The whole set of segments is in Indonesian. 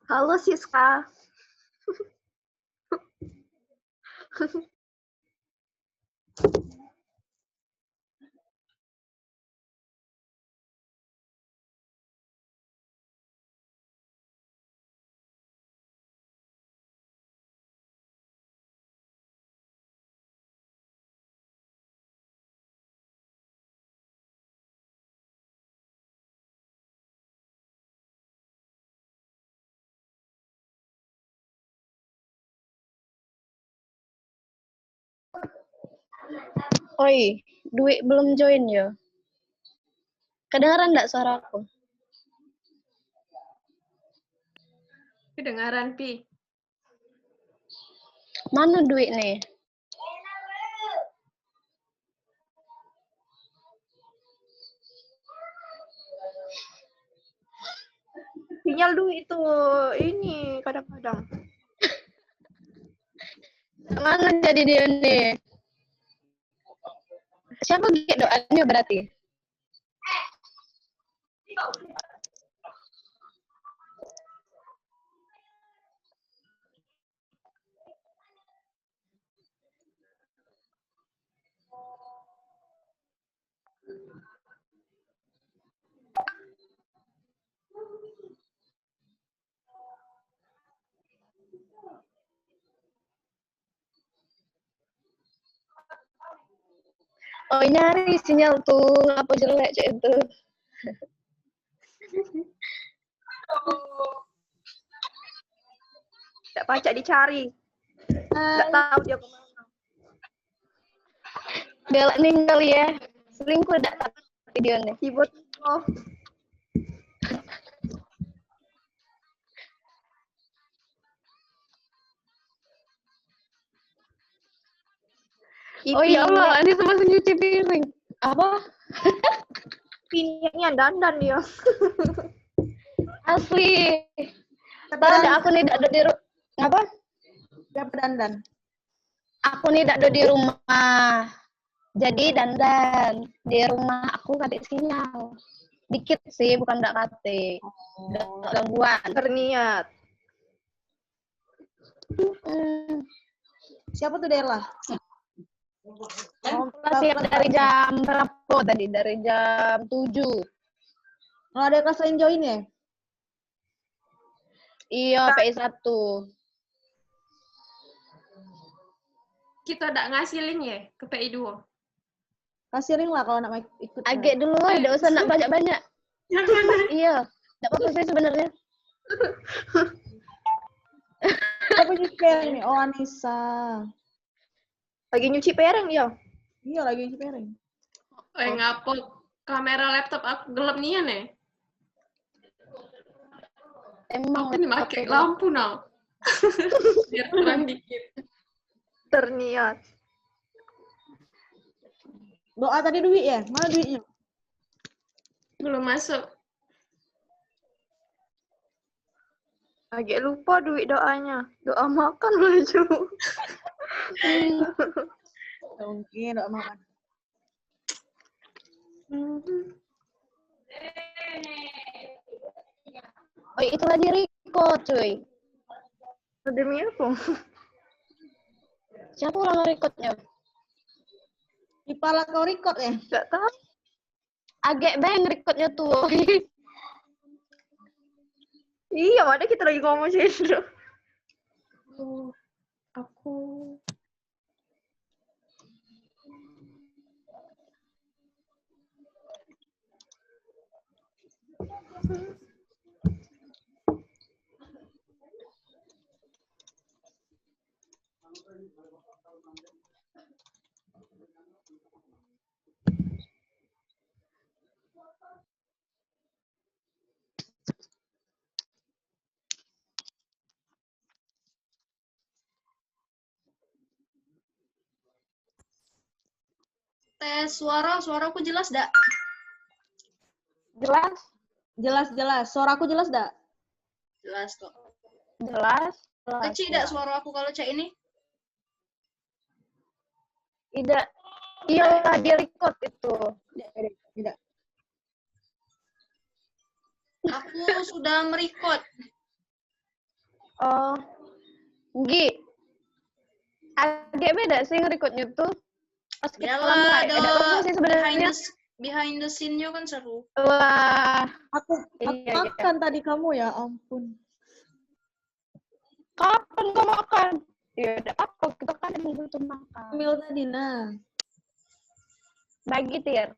Halo Siska. Oi, Dwi belum join ya? Kedengaran nggak suaraku? Kedengaran, Pi. Mana Dwi nih? Sinyal dulu itu ini kadang-kadang. Mana jadi dia nih? Siapa bikin doanya berarti? Oh nyari sinyal tuh, apa jelek cek itu? Tidak pacak dicari. Tidak tahu dia kemana. Dia meninggal ya. Selingkuh dak video nih. Keyboard. Oh. Oh ya Allah, ini masih nyuci piring. Apa? Pinnya dandan dia. Asli. Tahu dak aku nih dak ada di apa? Siapa dandan? Aku nih dak ada di rumah. Jadi dandan di rumah aku katik sinyal. Dikit sih, bukan dak kate. Gangguan. Terniat. Siapa tuh Dela? Siap dari jam berapa tadi? Dari jam 7. Oh, ada kelas lain join ya? Iya, PI1. Kita nggak ngasih link ya ke PI2. Kasih ring lah kalau nak ikut. Agak dulu aja, enggak usah nak banyak-banyak. Iya, enggak apa-apa sih sebenarnya. Siapa nyuci piring nih? Oh, Anissa. Lagi nyuci piring dia. Iya, lagi nyuci piring. Ngapot kamera laptop aku gelap nih ya nih. Emang Aku nih pakai lampu now. Biar terang dikit. Terniat. Doa tadi duit ya? Mana duitnya? Belum masuk. Agak lupa duit doanya. Doa makan baju. Mungkin doa makan. Oh, itu lagi record, cuy. Demi apa? Siapa orang recordnya? Kepala kau record ya? Gak tahu. Agak bang recordnya tuh. Iya, ada kita lagi ngomong sih. Aku tes suaraku jelas dak? Jelas? Jelas. Suaraku jelas dak? Jelas kok. Jelas. Kecil dak suara aku kalau cek ini? Tidak. Iya, dia record itu. Tidak. Aku sudah merecord. Oh, Gi. Agak beda sih ngerekodnya tuh. Pas kita Yalah, mulai. Ada apa sih sebenarnya? behind the scene-nya kan seru. Wah, Aku iya. makan tadi kamu ya ampun. Kapan kau makan? Ya udah apa, kita kan ada butuh makan. Ambil tadi nah. Bagi Tir.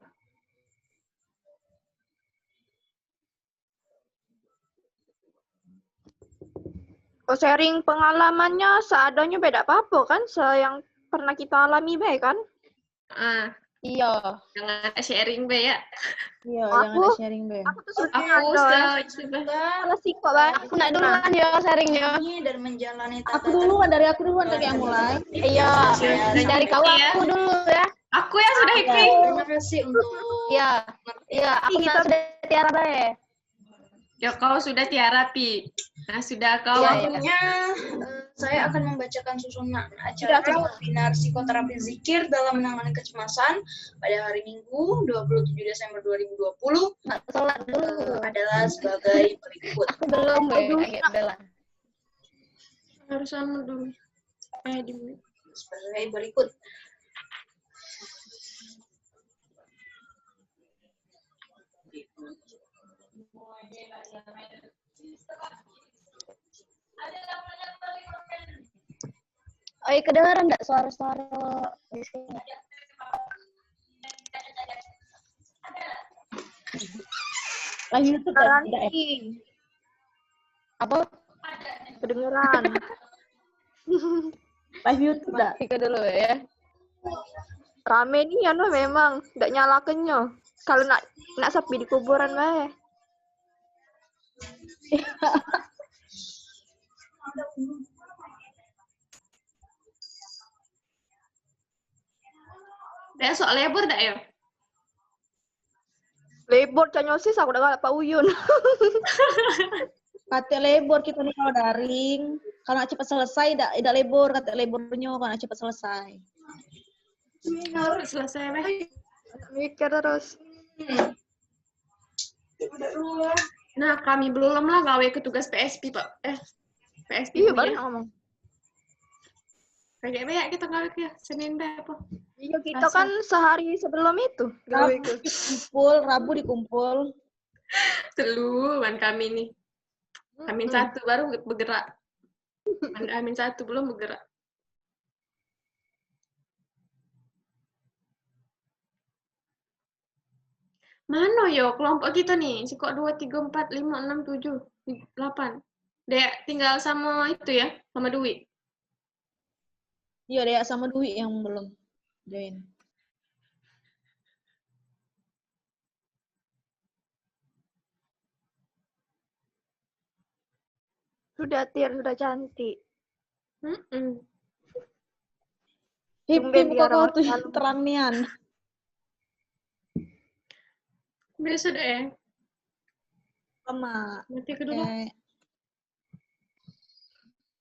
Oh, sharing pengalamannya seadanya beda apa-apa kan? Yang pernah kita alami baik kan? Ah, Iya. jangan sharing be ya. Iya, Aku- jangan ada sharing be. Aku tuh sudah Aku sudah salah sih kok, Bang. Aku nak duluan ya sharingnya. Dan menjalani Aku duluan, dari aku duluan tadi yang mulai. Iya. Dari kau aku dulu ya. Aku yang sudah happy. Terima kasih untuk Iya. Iya, aku sudah Tiara bae. Ya kau sudah Tiara Pi. Nah sudah kau. Iya, selanjutnya. Saya akan membacakan susunan acara webinar psikoterapi zikir dalam menangani kecemasan pada hari Minggu 27 Desember 2020 Nak sholat dulu. adalah sebagai berikut. Aku belum agak bela. Harus sama dulu. Di Sebagai berikut. Oh, iya, kedengaran enggak suara-suara di sini? Live YouTube tidak ya? Nanti Apa? kedengeran. Live YouTube tidak? Ika dulu ya. Rame nih ya no memang, nggak nyalakannya. Kalau nak sepi di kuburan bae. Besok libur dah ya? Lebor canyosis aku udah galak Pak Uyun. Kata lebor kita nih kalau daring. Kalau nak cepat selesai, tidak lebor kata lebornya kalau nak cepat selesai. Harus selesai be. Mikir terus. Nah kami belum lah gawe ketugas PSP Pak. PSP Iya Bu, baru ya. ngomong. Kayak be kita gawe ke Senin be apa? Iya kita kan sehari sebelum itu. Gawe Rabu ke. dikumpul, Rabu dikumpul. Telu kan kami nih. Amin satu baru bergerak. Amin satu belum bergerak. Mana yo kelompok kita nih? Kok 2, 3, 4, 5, 6, 7, 8. Dek tinggal sama itu ya, sama Dwi. Iya, Dea sama Dwi yang belum join. Sudah Tir, sudah cantik. Hipim Tumben dia kok kau orang tuh malu. terang nian. Biasa deh. Sama. Nanti kedua.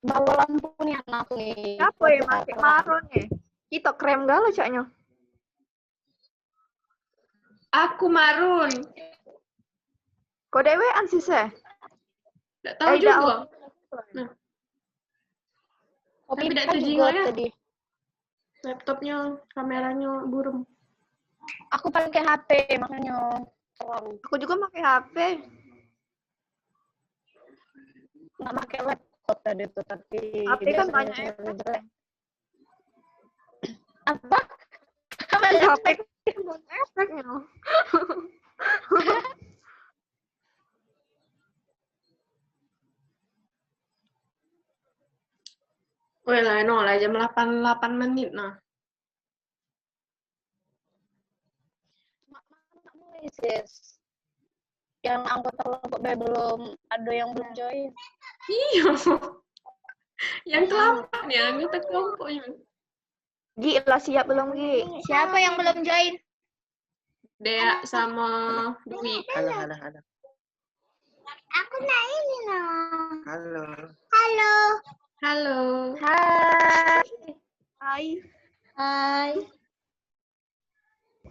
Bawa lampu nih anak nih. Siapa ya pakai marun ya? Kita krem galau caknya. Aku marun. Kok dewean sih saya? Nggak tahu juga. Nah, Kopi tapi tidak kan tuh juga jingle ya. tadi. Laptopnya, kameranya burem. Aku pakai HP makanya terlalu. Aku juga pakai HP. Nggak pakai laptop tadi tuh tapi. HP kan banyak jelek. Apa? Apa HP kan banyak efeknya. Weh lah, no lah jam 8 menit nah. Sis. Yang anggota kelompok B belum ada yang belum join. Iya. Yang terlambat ya, anggota kelompoknya. Gi lah siap belum Gi? Siapa yang belum join? Dea sama Dwi. Halo. Aku nak ini loh. Halo. Halo. Halo. Hai. Hai. Hai.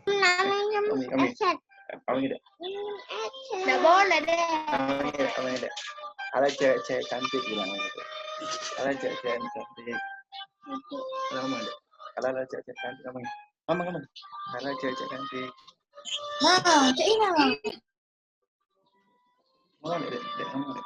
Namanya Kami. Eset. Kami tidak. Nggak boleh deh. Kami tidak. Ada cewek-cewek cantik bilang gitu. Ada cewek-cewek cantik. Ngomong deh. Kalau ada cewek-cewek cantik ngomong. Ngomong. Kalau cewek-cewek cantik. Nah, Cik Ina. Ngomong deh, ngomong deh.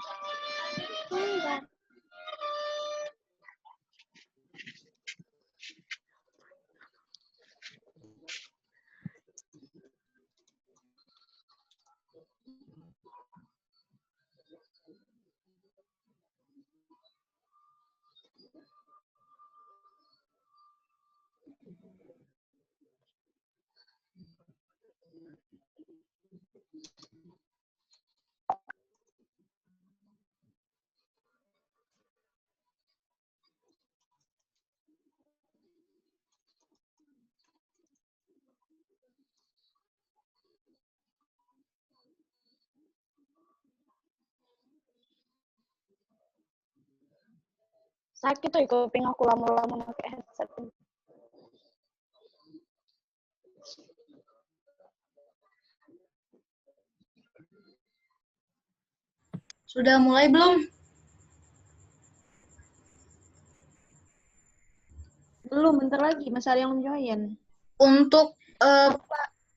Sakit tuh kuping aku lama-lama pakai headset. Sudah mulai belum? Belum, bentar lagi. Masih ada yang belum join. Untuk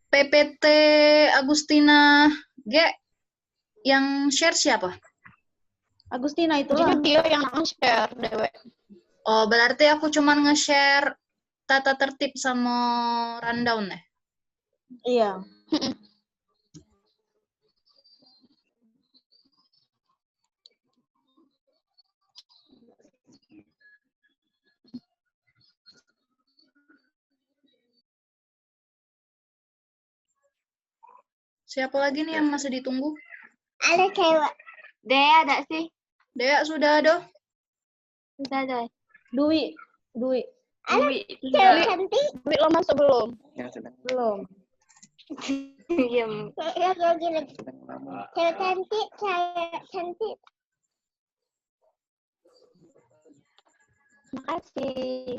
PPT Agustina G, yang share siapa? Agustina itulah. Jadi dia yang nge-share dewek. Oh, berarti aku cuman nge-share tata tertib sama rundown ya? Iya. Siapa lagi nih yang masih ditunggu? Ada cewek. Dea ada sih. Dea sudah ada? Sudah ada. Dwi. Cewek cantik. Dwi lo masuk belum? Yang sedang Belum. Diam. lama. Cewek cantik. Makasih.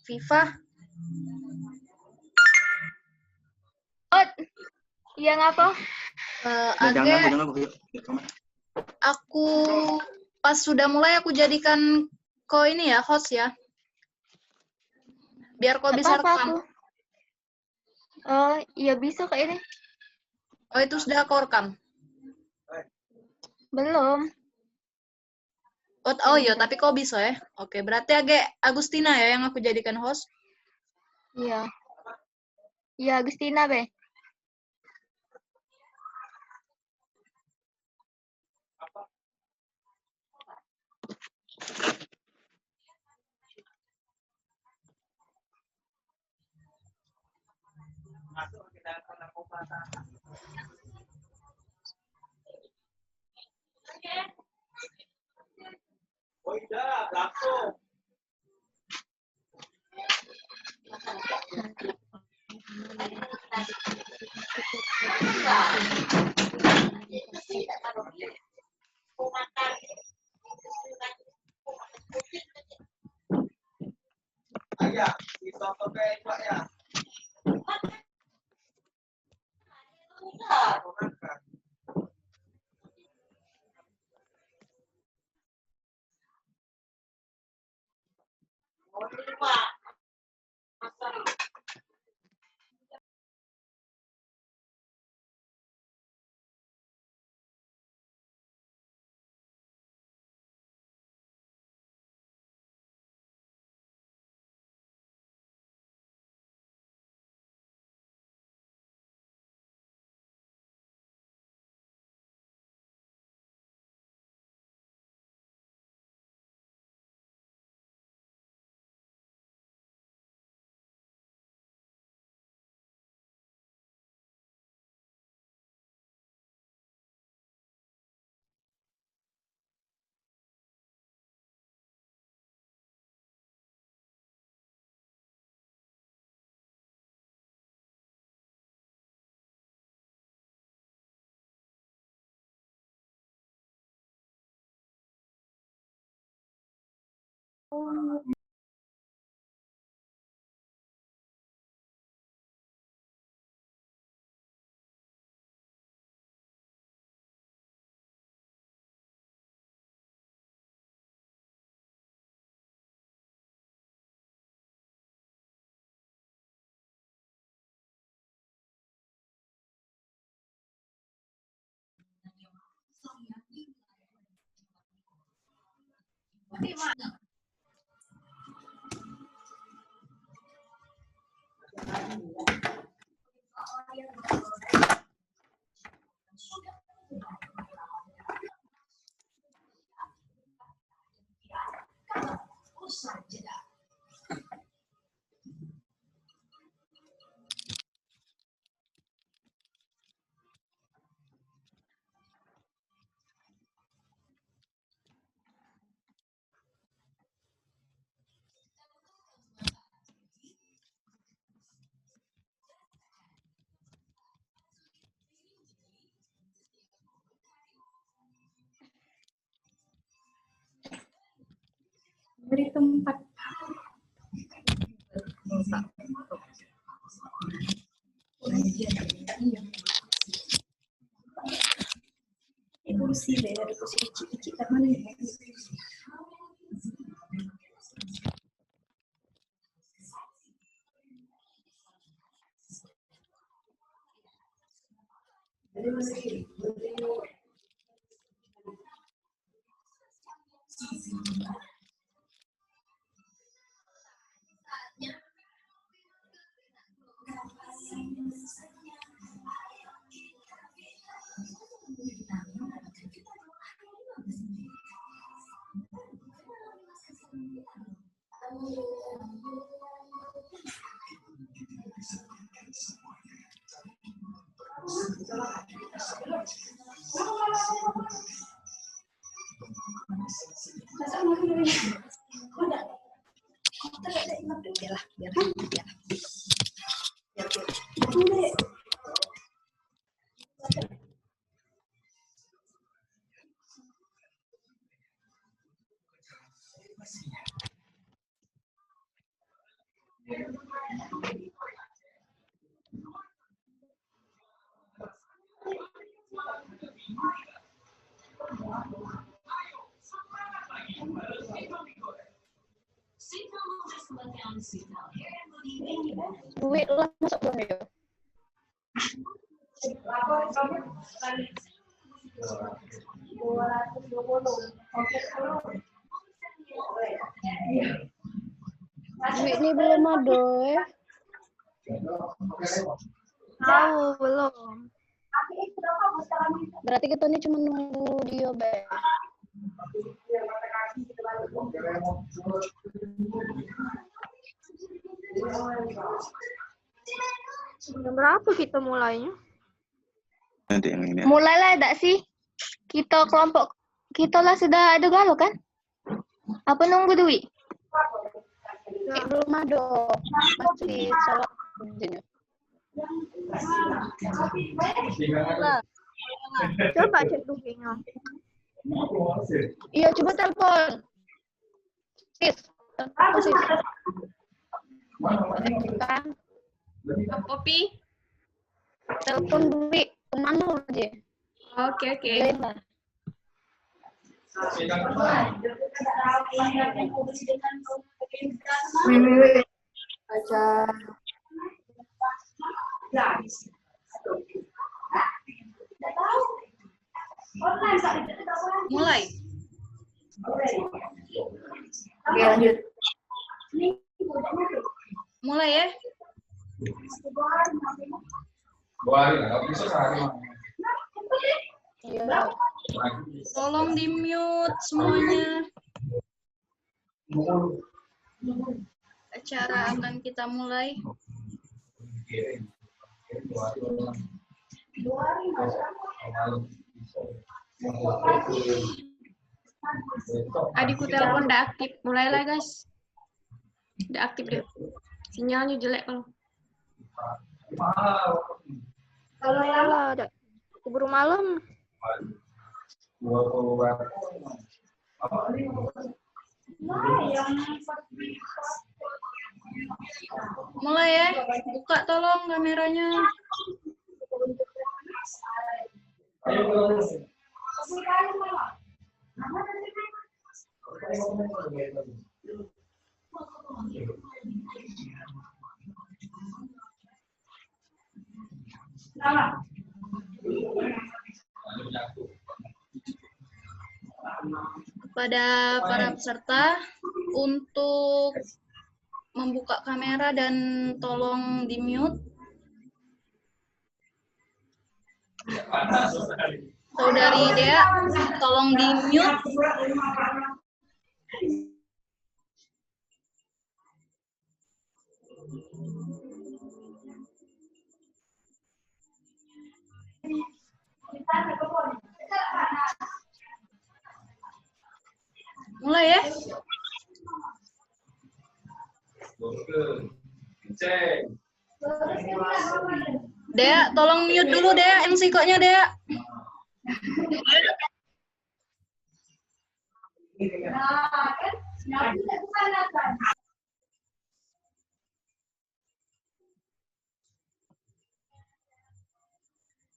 Viva? Iya ngapa? Jangan aku. Aku pas sudah mulai aku jadikan kau ini ya, host ya. Biar kau bisa rekam. Oh, iya bisa kayak ini. Oh, itu sudah kau rekam? Belum. Oh iya, tapi kau bisa ya. Oke, berarti Agustina ya yang aku jadikan host. Iya. Iya, Agustina, Be. Ayah, kita pakai Pak ya. Beri tempat. Evolusi dari posisi cicik karena ini. Duit lah masuk belum ya? Duit ini belum ada ya? Tahu belum? Berarti kita ini cuma nunggu dia, Be. Jam berapa kita mulainya? Nanti yang ini. Mulailah enggak sih? Kita kelompok kita lah sudah ada galau kan? Apa nunggu duit? Belum ada. Masih salah. Coba cek duitnya. Iya, coba telepon. Sis, telepon sis. Kan? Kopi. Telepon duit kemana aja? Oke. Lah. Aja. Mulai. Oke, lanjut. Mulai ya. Iya. Tolong di mute semuanya. Acara akan kita mulai. Adikku telepon udah aktif. Mulailah guys. Udah aktif deh. Sinyalnya jelek kalau. Kalau ada keburu malam. Mulai ya. Buka tolong kameranya. pada para peserta untuk membuka kamera dan tolong di-mute. Saudari Dea, tolong di-mute. Mulai ya. Dea, tolong mute dulu Dea, yang sikoknya Dea.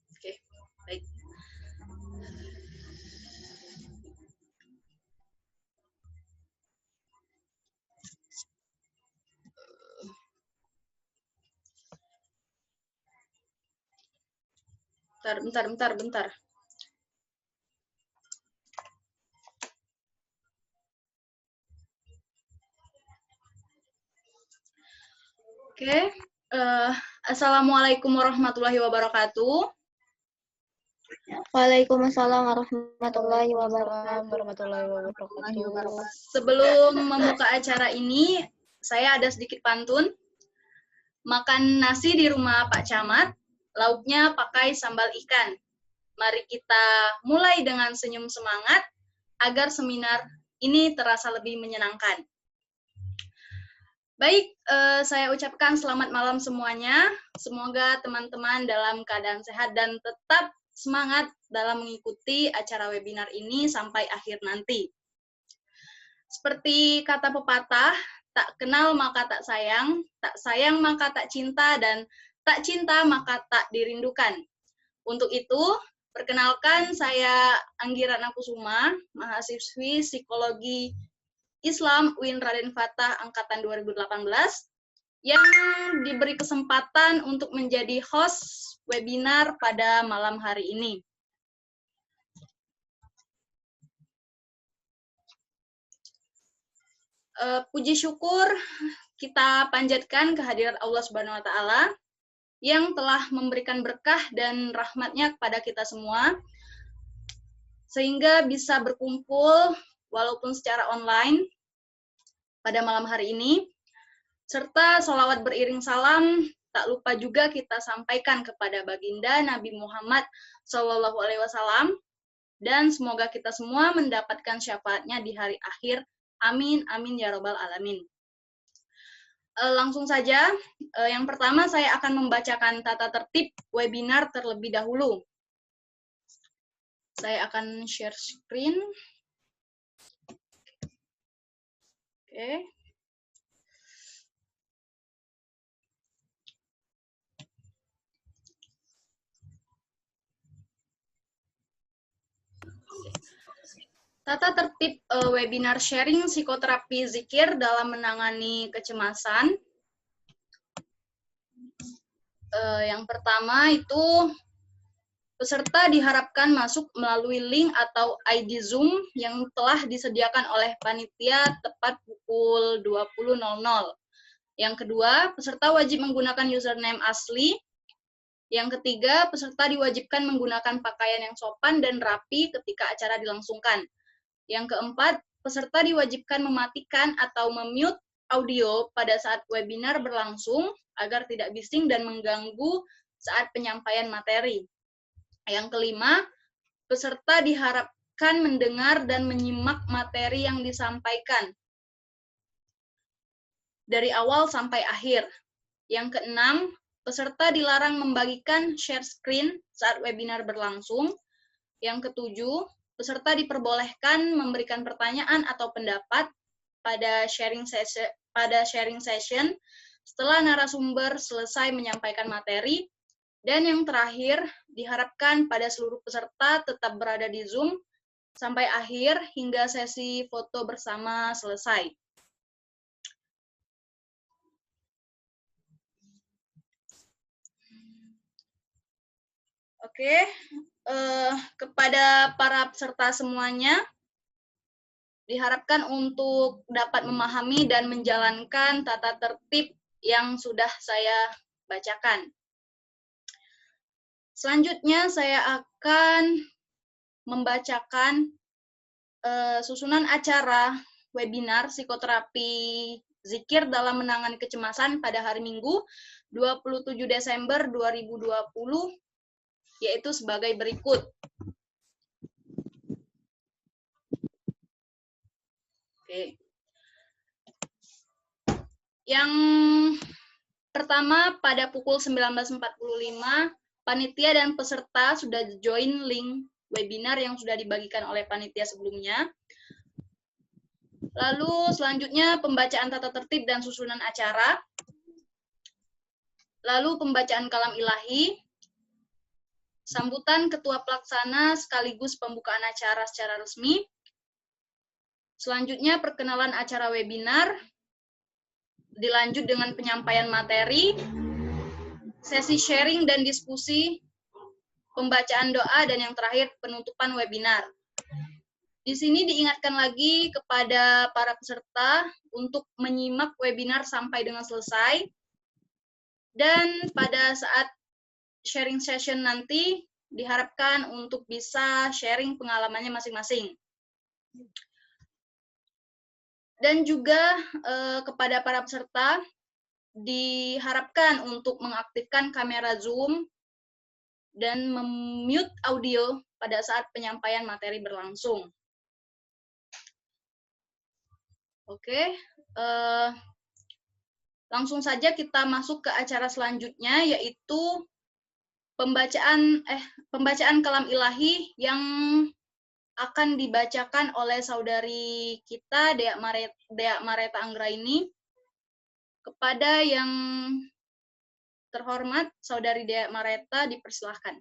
Oke, baik. Bentar. Oke, Assalamualaikum warahmatullahi wabarakatuh. Waalaikumsalam warahmatullahi wabarakatuh. Sebelum membuka acara ini, saya ada sedikit pantun. Makan nasi di rumah Pak Camat, lauknya pakai sambal ikan. Mari kita mulai dengan senyum semangat, agar seminar ini terasa lebih menyenangkan. Baik, saya ucapkan selamat malam semuanya. Semoga teman-teman dalam keadaan sehat dan tetap semangat dalam mengikuti acara webinar ini sampai akhir nanti. Seperti kata pepatah, tak kenal maka tak sayang maka tak cinta, dan tak cinta maka tak dirindukan. Untuk itu, perkenalkan saya Anggira Nakusuma, mahasiswi Psikologi Islam UIN Raden Fatah Angkatan 2018, yang diberi kesempatan untuk menjadi host webinar pada malam hari ini. Puji syukur kita panjatkan kehadirat Allah Subhanahu wa Ta'ala yang telah memberikan berkah dan rahmatnya kepada kita semua, sehingga bisa berkumpul walaupun secara online pada malam hari ini, serta sholawat beriring salam tak lupa juga kita sampaikan kepada baginda Nabi Muhammad SAW, dan semoga kita semua mendapatkan syafaatnya di hari akhir. Amin, amin ya robbal alamin. Langsung saja, yang pertama saya akan membacakan tata tertib webinar terlebih dahulu. Saya akan share screen. Oke. Tata tertib webinar sharing psikoterapi zikir dalam menangani kecemasan. Yang pertama itu peserta diharapkan masuk melalui link atau ID Zoom yang telah disediakan oleh panitia tepat pukul 20.00. Yang kedua, peserta wajib menggunakan username asli. Yang ketiga, peserta diwajibkan menggunakan pakaian yang sopan dan rapi ketika acara dilangsungkan. Yang keempat, peserta diwajibkan mematikan atau memute audio pada saat webinar berlangsung agar tidak bising dan mengganggu saat penyampaian materi. Yang kelima, peserta diharapkan mendengar dan menyimak materi yang disampaikan dari awal sampai akhir. Yang keenam, peserta dilarang membagikan share screen saat webinar berlangsung. Yang ketujuh, peserta diperbolehkan memberikan pertanyaan atau pendapat pada sharing session setelah narasumber selesai menyampaikan materi. Dan yang terakhir, diharapkan pada seluruh peserta tetap berada di Zoom sampai akhir hingga sesi foto bersama selesai. Oke, kepada para peserta semuanya, diharapkan untuk dapat memahami dan menjalankan tata tertib yang sudah saya bacakan. Selanjutnya saya akan membacakan susunan acara webinar psikoterapi zikir dalam menangani kecemasan pada hari Minggu 27 Desember 2020, yaitu sebagai berikut. Oke. Yang pertama, pada pukul 19.45, panitia dan peserta sudah join link webinar yang sudah dibagikan oleh panitia sebelumnya. Lalu selanjutnya pembacaan tata tertib dan susunan acara. Lalu pembacaan kalam ilahi. Sambutan ketua pelaksana sekaligus pembukaan acara secara resmi. Selanjutnya perkenalan acara webinar. Dilanjut dengan penyampaian materi, sesi sharing dan diskusi, pembacaan doa, dan yang terakhir penutupan webinar. Di sini diingatkan lagi kepada para peserta untuk menyimak webinar sampai dengan selesai. Dan pada saat sharing session nanti, diharapkan untuk bisa sharing pengalamannya masing-masing. Dan juga kepada para peserta, diharapkan untuk mengaktifkan kamera Zoom dan mute audio pada saat penyampaian materi berlangsung. Oke, langsung saja kita masuk ke acara selanjutnya, yaitu pembacaan kalam ilahi yang akan dibacakan oleh saudari kita Dea Mareta Anggraini. Kepada yang terhormat saudari Dea Mareta, dipersilahkan.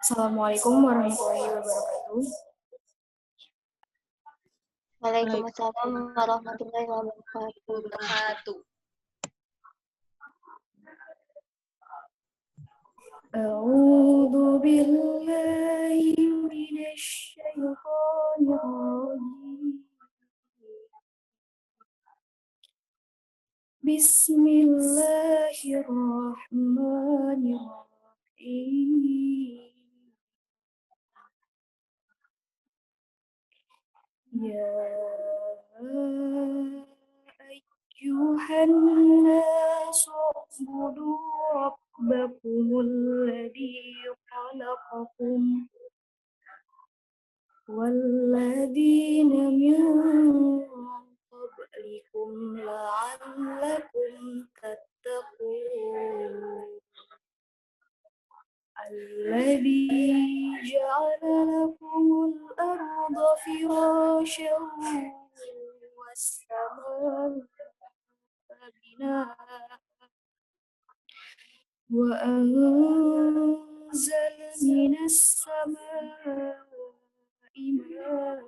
Assalamualaikum warahmatullahi wabarakatuh. Waalaikumsalam warahmatullahi wabarakatuh. A'udzu billahi minasy syaithanir rajim. Bismillahirrahmanirrahim. Ya ayyuhan nasu u'budu rabbakumul ladzi khalaqakum walladzina min qablikum la'allakum tattaqun. Alladzi ja'ala lakumul arda firasyan was-samaa'a binaa'a wa anzala minas samaa'i maa'an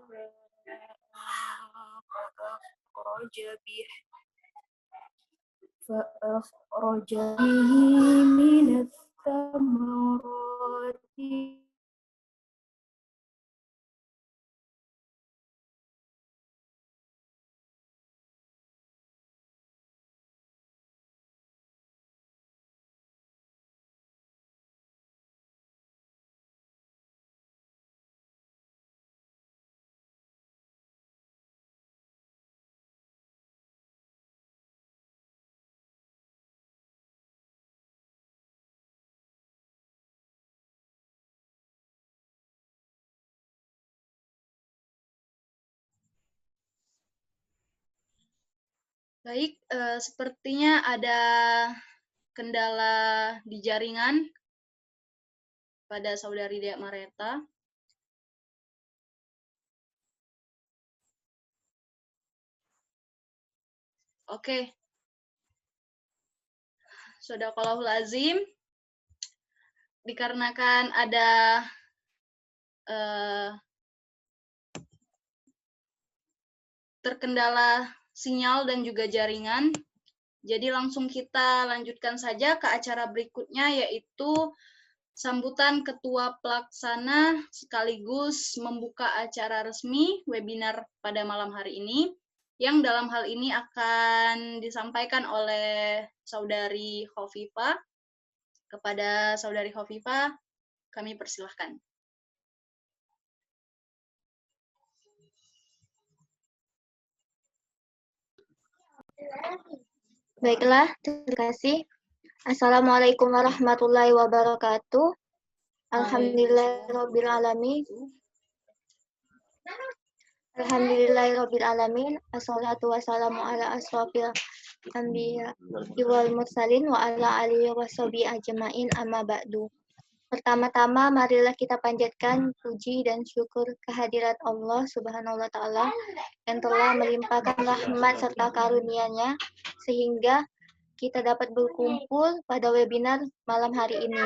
فأخرج به من الثمرات Baik, sepertinya ada kendala di jaringan pada saudari Dea Mareta. Oke. Shadaqallahul azim. Dikarenakan ada terkendala sinyal dan juga jaringan, jadi langsung kita lanjutkan saja ke acara berikutnya, yaitu sambutan Ketua Pelaksana sekaligus membuka acara resmi webinar pada malam hari ini, yang dalam hal ini akan disampaikan oleh Saudari Khofifa. Kepada Saudari Khofifa, kami persilahkan. Baiklah, terima kasih. Assalamualaikum warahmatullahi wabarakatuh. Alhamdulillahirrabbilalamin. Alhamdulillahirrabbilalamin. Assalatu wassalamu ala asrofil anbiya wal mursalin wa ala alihi washabihi ajmain amma ba'du. Pertama-tama marilah kita panjatkan puji dan syukur kehadirat Allah Subhanahu wa taala yang telah melimpahkan rahmat serta karunia-Nya sehingga kita dapat berkumpul pada webinar malam hari ini.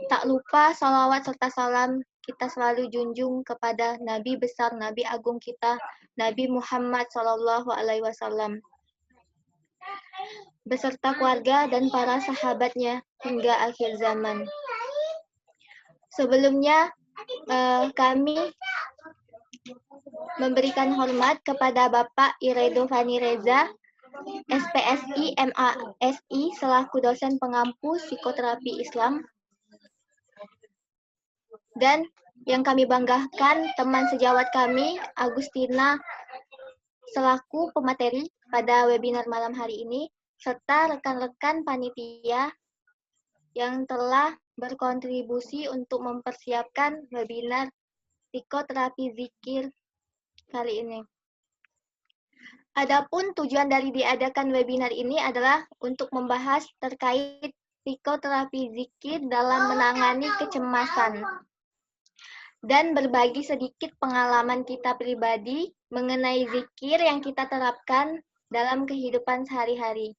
Tak lupa salawat serta salam kita selalu junjung kepada Nabi besar, Nabi agung kita, Nabi Muhammad SAW, beserta keluarga dan para sahabatnya hingga akhir zaman. Sebelumnya, kami memberikan hormat kepada Bapak Iredo Fani Reza, SPSI, MASI, selaku dosen pengampu psikoterapi Islam. Dan yang kami banggakan, teman sejawat kami, Agustina, selaku pemateri pada webinar malam hari ini, serta rekan-rekan panitia yang telah berkontribusi untuk mempersiapkan webinar psikoterapi zikir kali ini. Adapun tujuan dari diadakan webinar ini adalah untuk membahas terkait psikoterapi zikir dalam menangani kecemasan dan berbagi sedikit pengalaman kita pribadi mengenai zikir yang kita terapkan dalam kehidupan sehari-hari.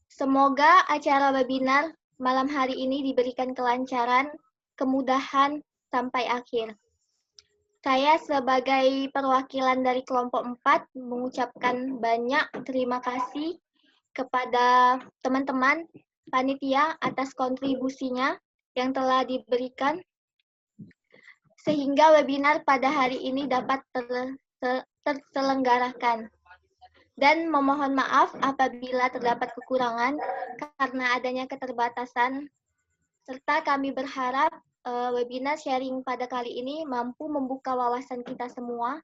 Semoga acara webinar malam hari ini diberikan kelancaran, kemudahan, sampai akhir. Saya sebagai perwakilan dari kelompok 4 mengucapkan banyak terima kasih kepada teman-teman panitia atas kontribusinya yang telah diberikan sehingga webinar pada hari ini dapat terselenggarakan. Dan memohon maaf apabila terdapat kekurangan karena adanya keterbatasan, serta kami berharap webinar sharing pada kali ini mampu membuka wawasan kita semua,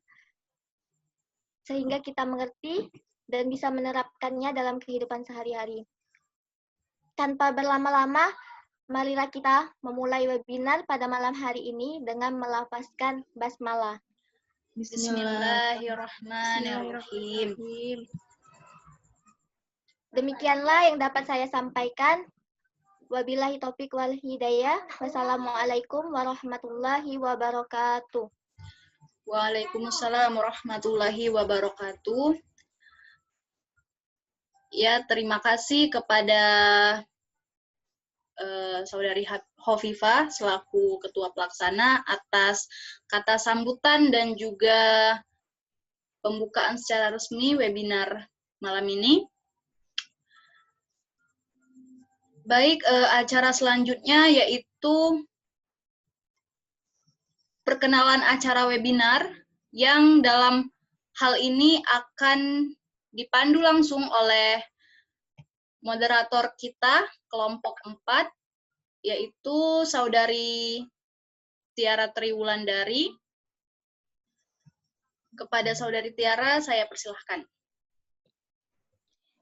sehingga kita mengerti dan bisa menerapkannya dalam kehidupan sehari-hari. Tanpa berlama-lama, marilah kita memulai webinar pada malam hari ini dengan melafazkan basmalah. Bismillahirrahmanirrahim. Demikianlah yang dapat saya sampaikan. Wabillahi taufiq wal hidayah. Wassalamualaikum warahmatullahi wabarakatuh. Waalaikumsalam warahmatullahi wabarakatuh. Ya, terima kasih kepada Saudari Khofifa selaku Ketua Pelaksana atas kata sambutan dan juga pembukaan secara resmi webinar malam ini. Baik, acara selanjutnya yaitu perkenalan acara webinar yang dalam hal ini akan dipandu langsung oleh moderator kita, kelompok 4, yaitu Saudari Tiara Triwulandari. Kepada Saudari Tiara, saya persilahkan.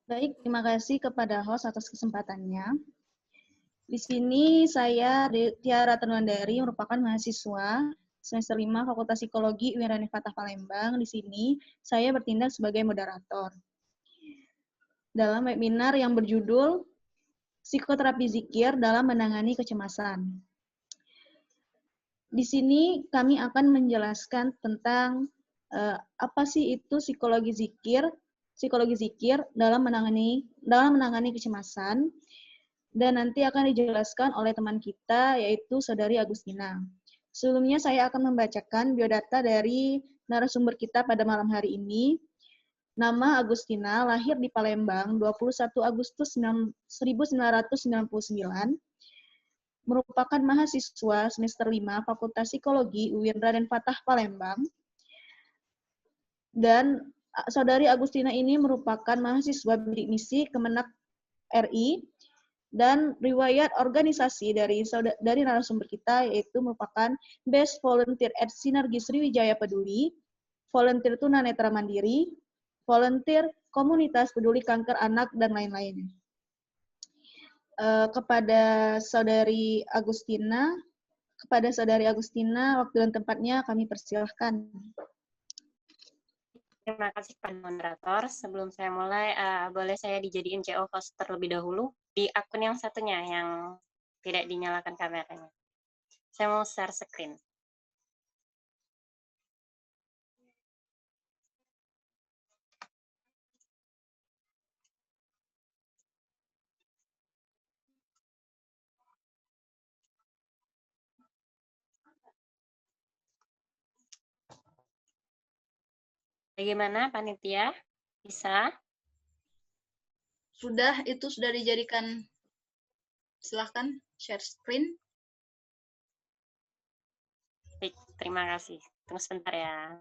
Baik, terima kasih kepada host atas kesempatannya. Di sini saya Tiara Triwulandari, merupakan mahasiswa semester 5 Fakultas Psikologi UIN Fatah Palembang. Di sini saya bertindak sebagai moderator dalam webinar yang berjudul Psikoterapi Zikir dalam Menangani Kecemasan. Di sini kami akan menjelaskan tentang apa sih itu psikologi zikir dalam menangani kecemasan, dan nanti akan dijelaskan oleh teman kita yaitu Saudari Agustina. Sebelumnya saya akan membacakan biodata dari narasumber kita pada malam hari ini. Nama Agustina, lahir di Palembang 21 Agustus 1999, merupakan mahasiswa semester 5 Fakultas Psikologi UIN Raden Fatah Palembang. Dan saudari Agustina ini merupakan mahasiswa bidik misi Kemenak RI, dan riwayat organisasi dari narasumber kita yaitu merupakan Best Volunteer at Sinergi Sriwijaya Peduli, Volunteer Tunanetra Mandiri, Volunteer Komunitas Peduli Kanker Anak, dan lain-lain. Kepada saudari Agustina, waktu dan tempatnya kami persilahkan. Terima kasih Pak Moderator. Sebelum saya mulai, boleh saya dijadiin CO host terlebih dahulu di akun yang satunya yang tidak dinyalakan kameranya. Saya mau share screen. Bagaimana panitia? Bisa? Itu sudah dijadikan. Silahkan share screen. Baik, terima kasih. Tunggu sebentar ya.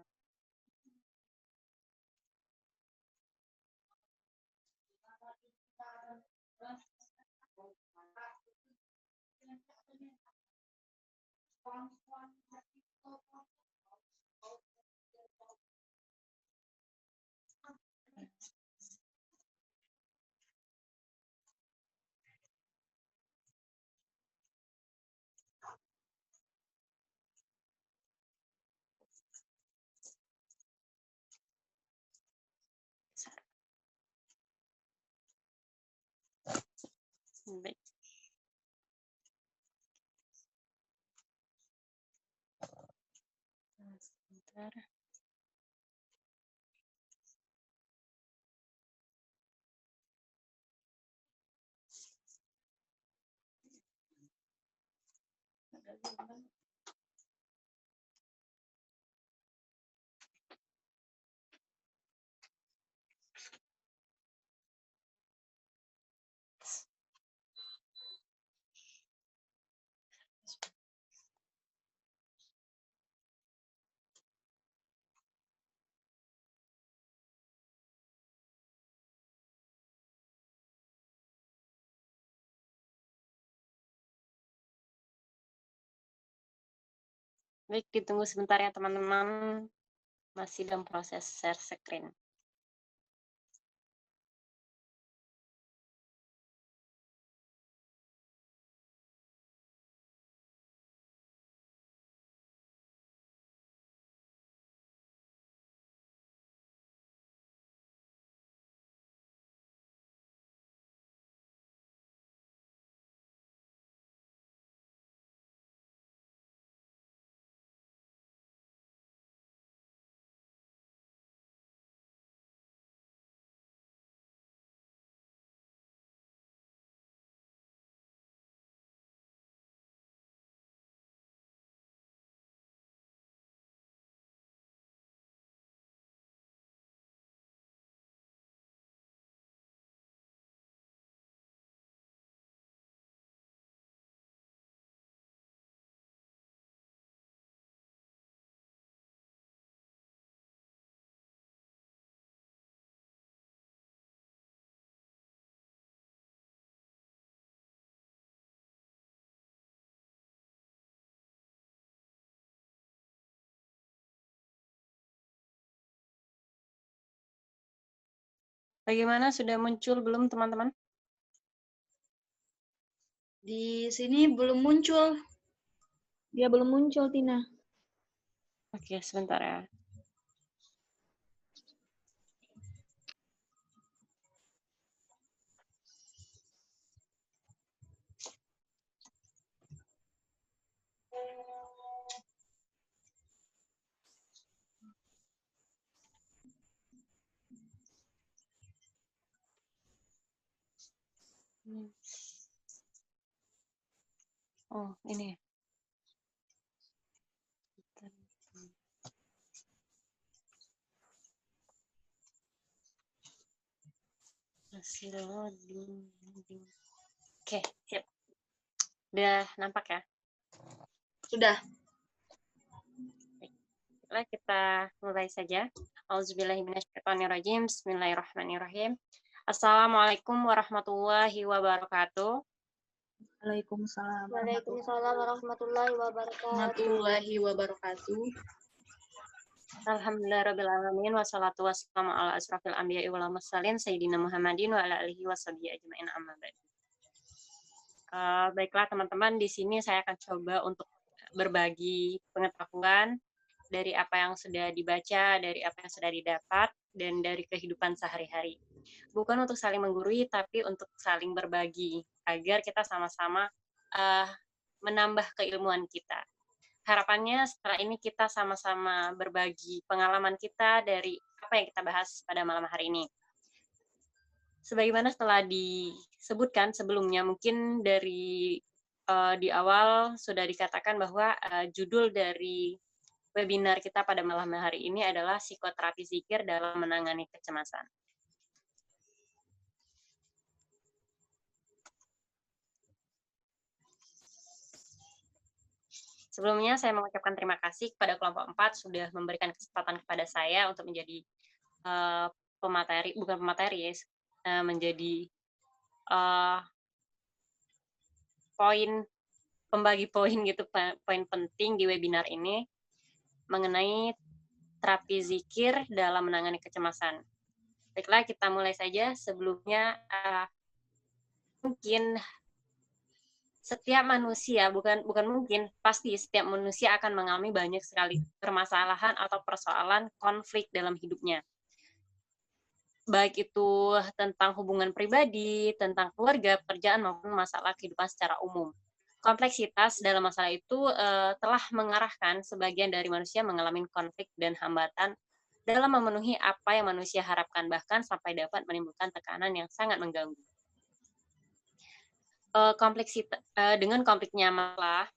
Baik. Sebentar. Baik, ditunggu sebentar ya teman-teman. Masih dalam proses share screen. Bagaimana, sudah muncul belum teman-teman? Di sini belum muncul. Dia belum muncul, Tina. Oke, sebentar ya. Oh, ini. Oke, siap. Udah nampak ya? Sudah. Baiklah, kita mulai saja. Auzubillahiminasyaitonirrajim. Bismillahirrahmanirrahim. Assalamualaikum warahmatullahi wabarakatuh. Waalaikumsalam. Waalaikumsalam warahmatullahi wabarakatuh. Warahmatullahi wabarakatuh. Alhamdulillahirabbil alamin wassalatu wassalamu ala asrofil anbiya'i wal mursalin sayyidina Muhammadin wa ala alihi washabihi ajmain amma ba'du. Baiklah teman-teman, di sini saya akan coba untuk berbagi pengetahuan dari apa yang sudah dibaca, dari apa yang sudah didapat, dan dari kehidupan sehari-hari. Bukan untuk saling menggurui, tapi untuk saling berbagi, agar kita sama-sama menambah keilmuan kita. Harapannya setelah ini kita sama-sama berbagi pengalaman kita dari apa yang kita bahas pada malam hari ini. Sebagaimana setelah disebutkan sebelumnya, mungkin dari di awal sudah dikatakan bahwa judul dari webinar kita pada malam hari ini adalah psikoterapi zikir dalam menangani kecemasan. Sebelumnya saya mengucapkan terima kasih kepada kelompok 4 sudah memberikan kesempatan kepada saya untuk menjadi menjadi pembagi poin gitu, poin penting di webinar ini mengenai terapi zikir dalam menangani kecemasan. Baiklah, kita mulai saja. Sebelumnya mungkin setiap manusia, pasti setiap manusia akan mengalami banyak sekali permasalahan atau persoalan konflik dalam hidupnya. Baik itu tentang hubungan pribadi, tentang keluarga, pekerjaan, maupun masalah kehidupan secara umum. Kompleksitas dalam masalah itu telah mengarahkan sebagian dari manusia mengalami konflik dan hambatan dalam memenuhi apa yang manusia harapkan, bahkan sampai dapat menimbulkan tekanan yang sangat mengganggu. Dengan konfliknya masalah,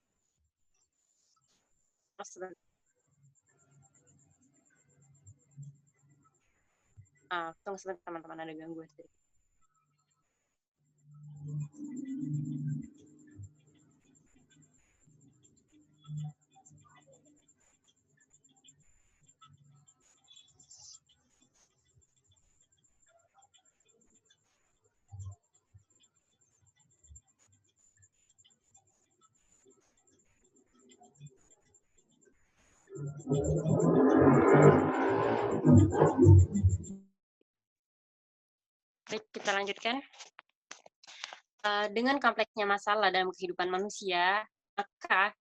tunggu sebentar teman-teman, ada gangguan. Baik, kita lanjutkan. Dengan kompleksnya masalah dalam kehidupan manusia, maka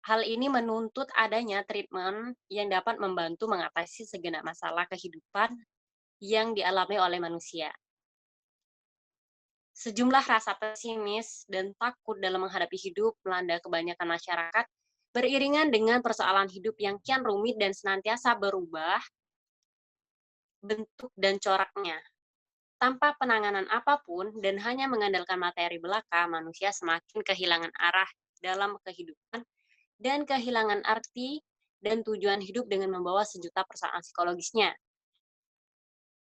hal ini menuntut adanya treatment yang dapat membantu mengatasi segenap masalah kehidupan yang dialami oleh manusia. Sejumlah rasa pesimis dan takut dalam menghadapi hidup melanda kebanyakan masyarakat, beriringan dengan persoalan hidup yang kian rumit dan senantiasa berubah bentuk dan coraknya. Tanpa penanganan apapun dan hanya mengandalkan materi belaka, manusia semakin kehilangan arah dalam kehidupan dan kehilangan arti dan tujuan hidup dengan membawa sejuta persoalan psikologisnya.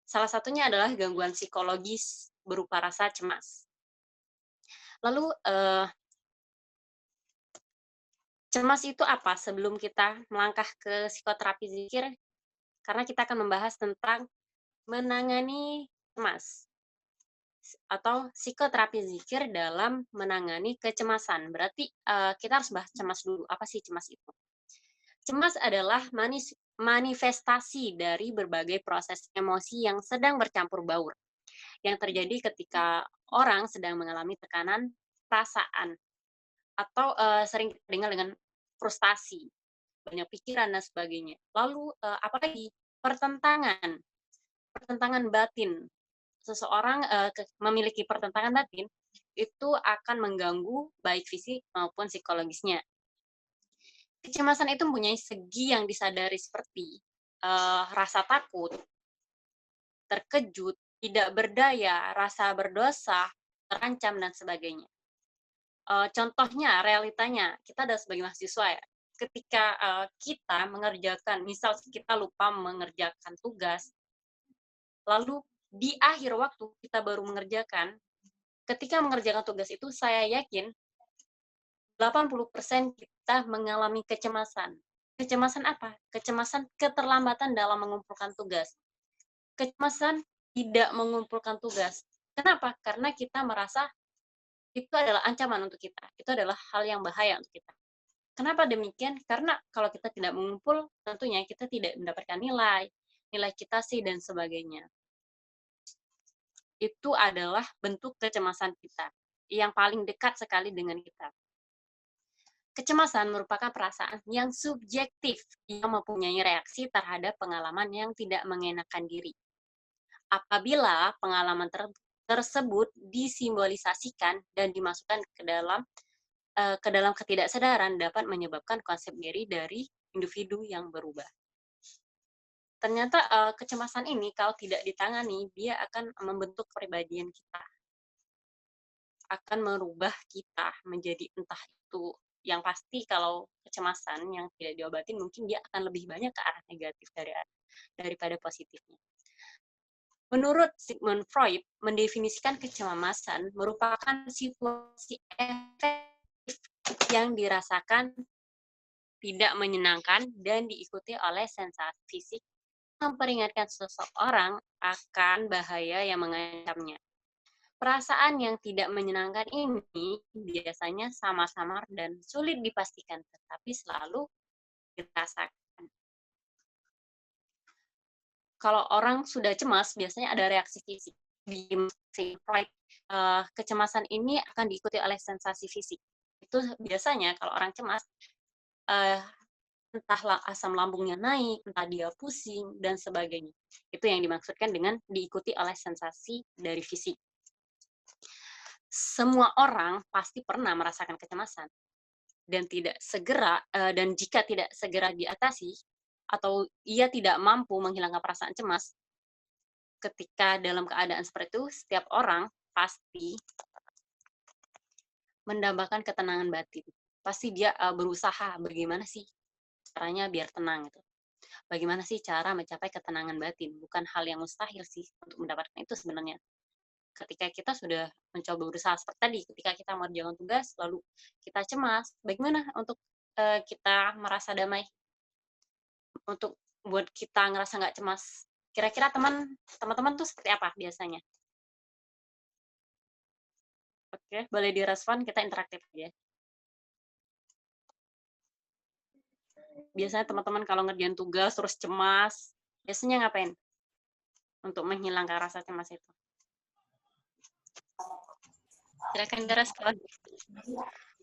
Salah satunya adalah gangguan psikologis berupa rasa cemas. Lalu, cemas itu apa? Sebelum kita melangkah ke psikoterapi zikir, karena kita akan membahas tentang menangani cemas atau psikoterapi zikir dalam menangani kecemasan. Berarti kita harus bahas cemas dulu. Apa sih cemas itu? Cemas adalah manifestasi dari berbagai proses emosi yang sedang bercampur baur, yang terjadi ketika orang sedang mengalami tekanan perasaan, atau sering dengar dengan frustasi, banyak pikiran, dan sebagainya. Lalu apalagi pertentangan batin. Seseorang memiliki pertentangan batin, itu akan mengganggu baik fisik maupun psikologisnya. Kecemasan itu mempunyai segi yang disadari seperti rasa takut, terkejut, tidak berdaya, rasa berdosa, terancam, dan sebagainya. Contohnya, realitanya, kita adalah sebagai mahasiswa ya, ketika kita mengerjakan, misal kita lupa mengerjakan tugas, lalu di akhir waktu kita baru mengerjakan, ketika mengerjakan tugas itu saya yakin 80% kita mengalami kecemasan. Kecemasan apa? Kecemasan keterlambatan dalam mengumpulkan tugas. Kecemasan tidak mengumpulkan tugas. Kenapa? Karena kita merasa itu adalah ancaman untuk kita. Itu adalah hal yang bahaya untuk kita. Kenapa demikian? Karena kalau kita tidak mengumpul, tentunya kita tidak mendapatkan nilai citasi, dan sebagainya. Itu adalah bentuk kecemasan kita, yang paling dekat sekali dengan kita. Kecemasan merupakan perasaan yang subjektif, yang mempunyai reaksi terhadap pengalaman yang tidak mengenakan diri. Apabila pengalaman tersebut disimbolisasikan dan dimasukkan ke dalam ketidaksadaran, dapat menyebabkan konsep diri dari individu yang berubah. Ternyata kecemasan ini kalau tidak ditangani, dia akan membentuk kepribadian kita, akan merubah kita menjadi entah itu. Yang pasti kalau kecemasan yang tidak diobatin, mungkin dia akan lebih banyak ke arah negatif daripada positifnya. Menurut Sigmund Freud, mendefinisikan kecemasan merupakan situasi efektif yang dirasakan tidak menyenangkan dan diikuti oleh sensasi fisik yang memperingatkan seseorang akan bahaya yang mengancamnya. Perasaan yang tidak menyenangkan ini biasanya samar-samar dan sulit dipastikan, tetapi selalu dirasakan. Kalau orang sudah cemas, biasanya ada reaksi fisik. Di Freud, kecemasan ini akan diikuti oleh sensasi fisik. Itu biasanya kalau orang cemas, entah asam lambungnya naik, entah dia pusing, dan sebagainya. Itu yang dimaksudkan dengan diikuti oleh sensasi dari fisik. Semua orang pasti pernah merasakan kecemasan, dan jika tidak segera diatasi, atau ia tidak mampu menghilangkan perasaan cemas, ketika dalam keadaan seperti itu, setiap orang pasti mendambakan ketenangan batin. Pasti dia berusaha bagaimana sih caranya biar tenang gitu. Bagaimana sih cara mencapai ketenangan batin? Bukan hal yang mustahil sih untuk mendapatkan itu sebenarnya. Ketika kita sudah mencoba berusaha seperti tadi, ketika kita mengerjakan tugas, lalu kita cemas, bagaimana untuk kita merasa damai? Untuk buat kita ngerasa nggak cemas. Kira-kira teman-teman tuh seperti apa biasanya? Oke, boleh direspon, kita interaktif aja. Biasanya teman-teman kalau ngerjain tugas terus cemas, biasanya ngapain? Untuk menghilangkan rasa cemas itu. Silakan direspon.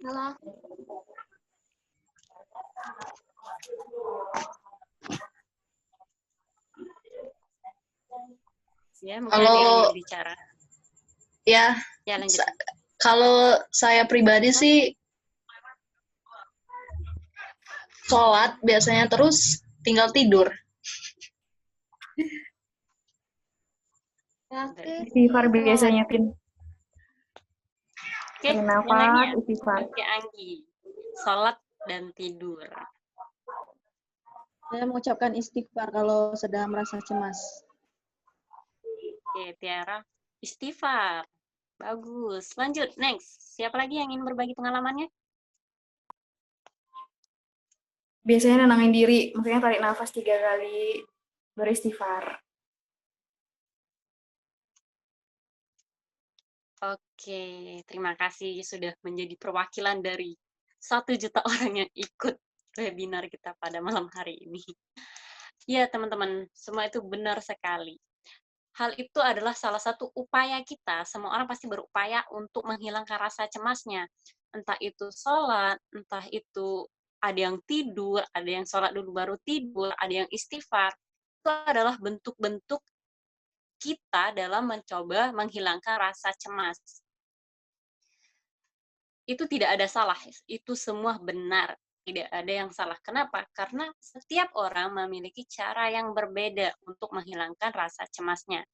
Halo. Ya, mungkin ada yang mau bicara. Ya, lanjut. Kalau saya pribadi sih sholat biasanya terus tinggal tidur. Istighfar biasanya, Pin. Oke, nafas, istighfar. Oke, Anggi. Sholat dan tidur. Saya mengucapkan istighfar kalau sedang merasa cemas. Oke, Tiara. Istighfar. Bagus. Lanjut, next. Siapa lagi yang ingin berbagi pengalamannya? Biasanya nenangin diri, maksudnya tarik nafas 3 kali, beristighfar. Oke, terima kasih sudah menjadi perwakilan dari 1 juta orang yang ikut webinar kita pada malam hari ini. Ya, teman-teman, semua itu benar sekali. Hal itu adalah salah satu upaya kita. Semua orang pasti berupaya untuk menghilangkan rasa cemasnya. Entah itu sholat, entah itu ada yang tidur, ada yang sholat dulu baru tidur, ada yang istighfar. Itu adalah bentuk-bentuk kita dalam mencoba menghilangkan rasa cemas. Itu tidak ada salah, itu semua benar. Tidak ada yang salah. Kenapa? Karena setiap orang memiliki cara yang berbeda untuk menghilangkan rasa cemasnya.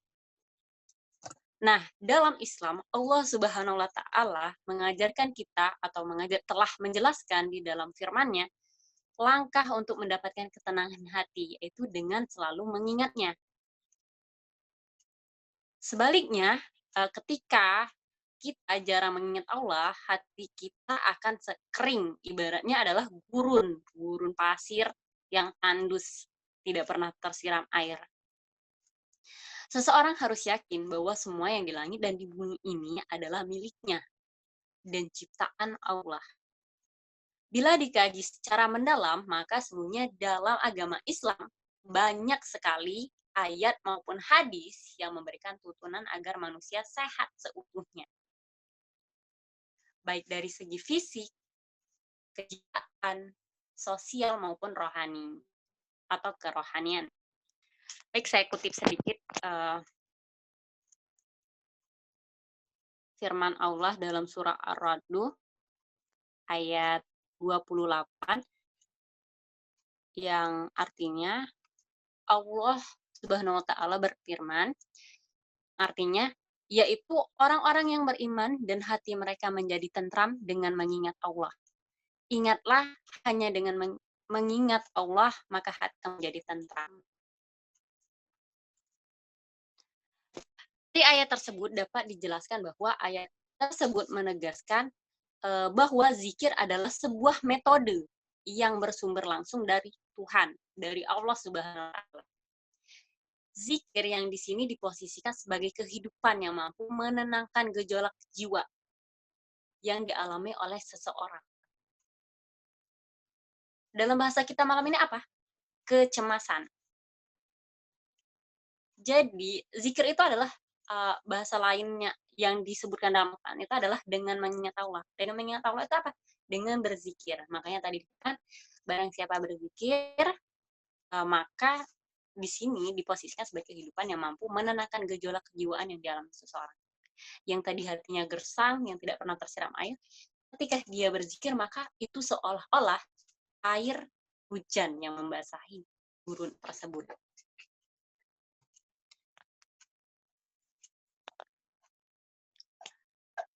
Nah, dalam Islam, Allah Subhanahu wa Ta'ala mengajarkan kita atau telah menjelaskan di dalam firman-Nya langkah untuk mendapatkan ketenangan hati, yaitu dengan selalu mengingatnya. Sebaliknya, ketika kita jarang mengingat Allah, hati kita akan kering. Ibaratnya adalah gurun pasir yang tandus, tidak pernah tersiram air. Seseorang harus yakin bahwa semua yang di langit dan di bumi ini adalah miliknya dan ciptaan Allah. Bila dikaji secara mendalam, maka sesungguhnya dalam agama Islam banyak sekali ayat maupun hadis yang memberikan tuntunan agar manusia sehat seutuhnya. Baik dari segi fisik, kejiwaan, sosial maupun rohani atau kerohanian. Baik, saya kutip sedikit firman Allah dalam surah Ar-Ra'd ayat 28 yang artinya Allah Subhanahu wa taala berfirman, artinya yaitu orang-orang yang beriman dan hati mereka menjadi tentram dengan mengingat Allah. Ingatlah, hanya dengan mengingat Allah maka hati menjadi tentram. Di ayat tersebut dapat dijelaskan bahwa ayat tersebut menegaskan bahwa zikir adalah sebuah metode yang bersumber langsung dari Tuhan, dari Allah Subhanahu wa taala. Zikir yang di sini diposisikan sebagai kehidupan yang mampu menenangkan gejolak jiwa yang dialami oleh seseorang. Dalam bahasa kita malam ini apa? Kecemasan. Jadi, zikir itu adalah bahasa lainnya yang disebutkan dalam Al-Quran itu adalah dengan mengingat Allah. Dengan mengingat Allah itu apa? Dengan berzikir. Makanya tadi kan, barang siapa berzikir, maka di sini diposisikan sebagai kehidupan yang mampu menenangkan gejolak kejiwaan yang dialami seseorang. Yang tadi hatinya gersang, yang tidak pernah tersiram air, ketika dia berzikir, maka itu seolah-olah air hujan yang membasahi gurun tersebut.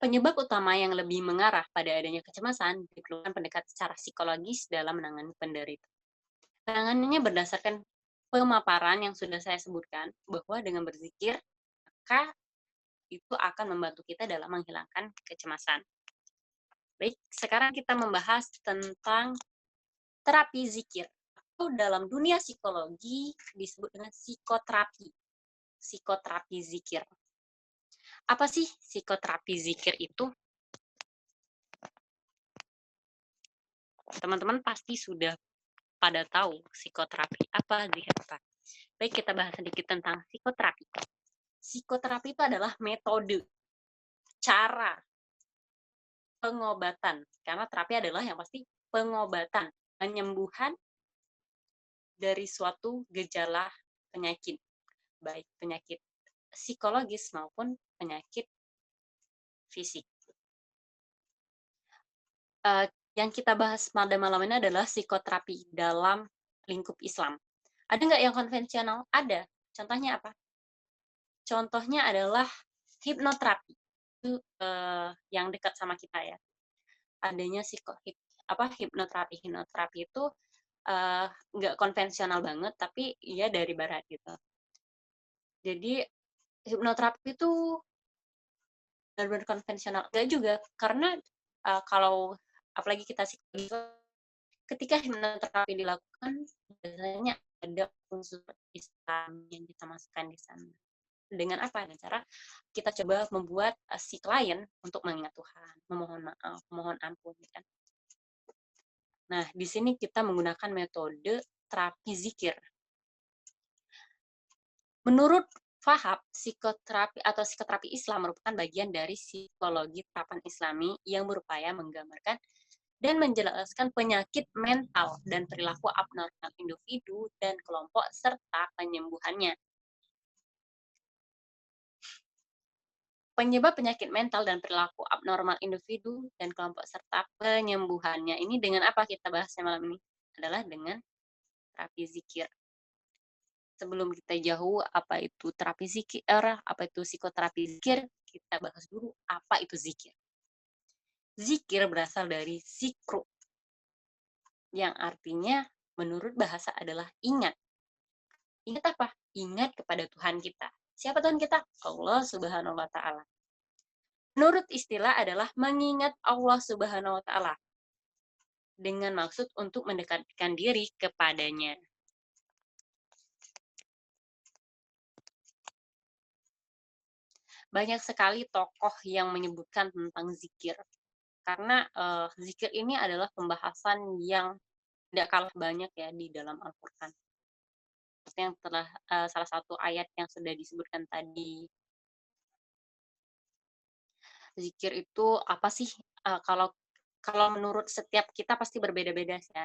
Penyebab utama yang lebih mengarah pada adanya kecemasan diperlukan pendekatan secara psikologis dalam menangani penderita. Penanganannya berdasarkan pemaparan yang sudah saya sebutkan, bahwa dengan berzikir, maka itu akan membantu kita dalam menghilangkan kecemasan. Baik, sekarang kita membahas tentang terapi zikir. Atau dalam dunia psikologi disebut dengan psikoterapi. Psikoterapi zikir. Apa sih psikoterapi zikir itu? Teman-teman pasti sudah pada tahu psikoterapi apa, zikir apa. Baik, kita bahas sedikit tentang psikoterapi. Psikoterapi itu adalah metode, cara pengobatan. Karena terapi adalah yang pasti pengobatan, penyembuhan dari suatu gejala penyakit. Baik penyakit psikologis maupun penyakit fisik. Yang kita bahas pada malam ini adalah psikoterapi dalam lingkup Islam. Ada nggak yang konvensional? Ada. Contohnya apa? Contohnya adalah hipnoterapi. Itu yang dekat sama kita ya. Adanya hipnoterapi. Hipnoterapi itu nggak konvensional banget, tapi ya dari barat gitu. Jadi hipnoterapi itu benar-benar konvensional. Nggak juga, karena kalau apalagi kita psikologi, ketika hipnoterapi dilakukan, biasanya ada unsur Islam yang kita masukkan di sana. Dengan apa? Dengan cara kita coba membuat si klien untuk mengingat Tuhan, memohon maaf, memohon ampun. Kan? Nah, di sini kita menggunakan metode terapi zikir. Menurut Fahab, psikoterapi atau psikoterapi Islam merupakan bagian dari psikologi terapan Islami yang berupaya menggambarkan dan menjelaskan penyakit mental dan perilaku abnormal individu dan kelompok serta penyembuhannya. Penyebab penyakit mental dan perilaku abnormal individu dan kelompok serta penyembuhannya ini dengan apa kita bahasnya malam ini? Adalah dengan terapi zikir. Sebelum kita jauh apa itu terapi zikir, apa itu psikoterapi zikir, kita bahas dulu apa itu zikir. Zikir berasal dari zikru, yang artinya menurut bahasa adalah ingat. Ingat apa? Ingat kepada Tuhan kita. Siapa Tuhan kita? Allah Subhanahu wa Ta'ala. Menurut istilah adalah mengingat Allah Subhanahu wa Ta'ala dengan maksud untuk mendekatkan diri kepadanya. Banyak sekali tokoh yang menyebutkan tentang zikir. Karena zikir ini adalah pembahasan yang tidak kalah banyak ya di dalam Al-Quran. Seperti yang telah salah satu ayat yang sudah disebutkan tadi. Zikir itu apa sih? Kalau menurut setiap kita pasti berbeda-beda ya.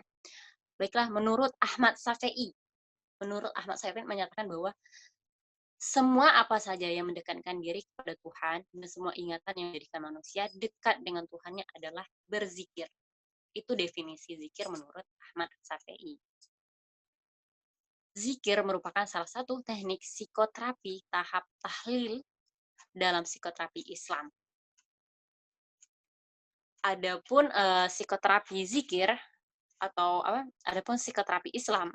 Baiklah, menurut Ahmad Syafi'i menyatakan bahwa semua apa saja yang mendekatkan diri kepada Tuhan dan semua ingatan yang menjadikan manusia dekat dengan Tuhannya adalah berzikir. Itu definisi zikir menurut Ahmad Syafi'i. Zikir merupakan salah satu teknik psikoterapi tahap tahlil dalam psikoterapi Islam. Adapun psikoterapi zikir adapun psikoterapi Islam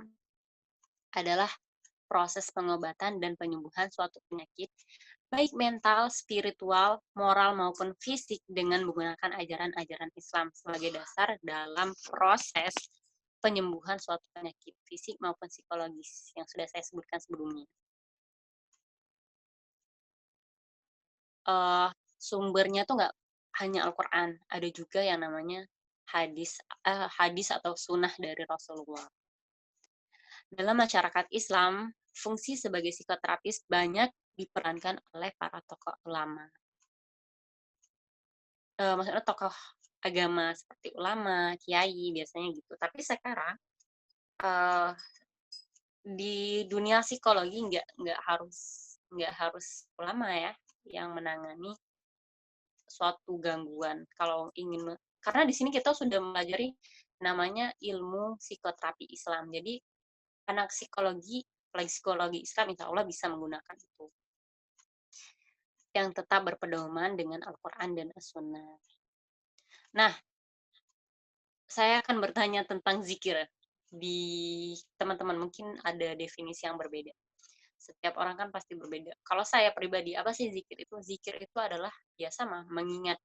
adalah proses pengobatan dan penyembuhan suatu penyakit, baik mental, spiritual, moral, maupun fisik dengan menggunakan ajaran-ajaran Islam sebagai dasar dalam proses penyembuhan suatu penyakit fisik maupun psikologis yang sudah saya sebutkan sebelumnya. Sumbernya tuh nggak hanya Al-Quran, ada juga yang namanya hadis atau sunnah dari Rasulullah. Dalam masyarakat Islam, fungsi sebagai psikoterapis banyak diperankan oleh para tokoh ulama. Maksudnya tokoh agama seperti ulama, kiai biasanya gitu. Tapi sekarang di dunia psikologi nggak harus ulama ya yang menangani suatu gangguan. Karena di sini kita sudah mempelajari namanya ilmu psikoterapi Islam. Jadi anak psikologi, apalagi psikologi Islam, insya Allah bisa menggunakan itu. Yang tetap berpedoman dengan Al-Quran dan As-Sunnah. Nah, saya akan bertanya tentang zikir. Di teman-teman mungkin ada definisi yang berbeda. Setiap orang kan pasti berbeda. Kalau saya pribadi, apa sih zikir itu? Zikir itu adalah ya sama, mengingat.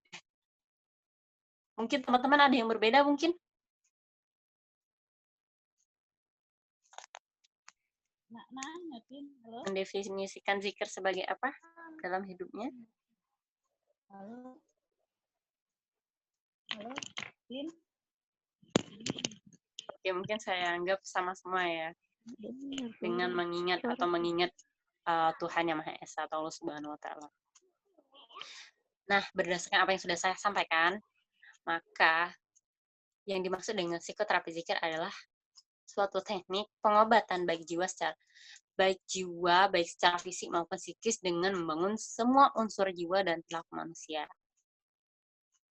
Mungkin teman-teman ada yang berbeda mungkin? Mendefinisikan zikir sebagai apa dalam hidupnya? Halo, Tin. Oke, mungkin saya anggap sama semua ya. Dengan mengingat atau mengingat Tuhan Yang Maha Esa atau Allah Subhanahu wa Ta'ala. Nah, berdasarkan apa yang sudah saya sampaikan, maka yang dimaksud dengan psikoterapi zikir adalah suatu teknik pengobatan baik secara fisik maupun psikis dengan membangun semua unsur jiwa dan perilaku manusia.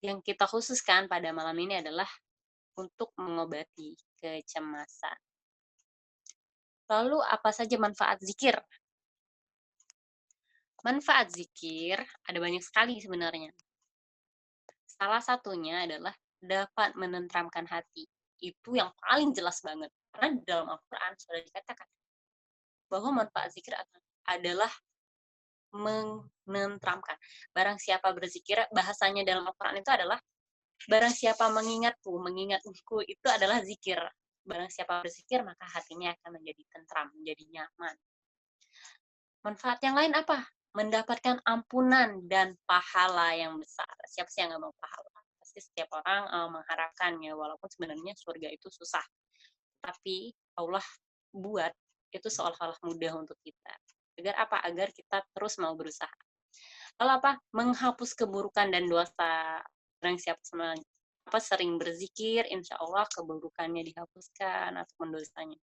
Yang kita khususkan pada malam ini adalah untuk mengobati kecemasan. Lalu apa saja manfaat zikir? Manfaat zikir ada banyak sekali sebenarnya. Salah satunya adalah dapat menenteramkan hati. Itu yang paling jelas banget. Karena di dalam Al-Quran sudah dikatakan bahwa manfaat zikir adalah menenteramkan. Barang siapa berzikir, bahasanya dalam Al-Quran itu adalah barang siapa mengingatku itu adalah zikir. Barang siapa berzikir, maka hatinya akan menjadi tentram, menjadi nyaman. Manfaat yang lain apa? Mendapatkan ampunan dan pahala yang besar. Siapa sih yang nggak mau pahala? Pasti setiap orang mengharapkannya, walaupun sebenarnya surga itu susah. Tapi Allah buat itu seolah-olah mudah untuk kita. Agar apa? Agar kita terus mau berusaha. Lalu apa? Menghapus keburukan dan dosa. Barang siapa sering berzikir, insya Allah keburukannya dihapuskan ataupun dosanya.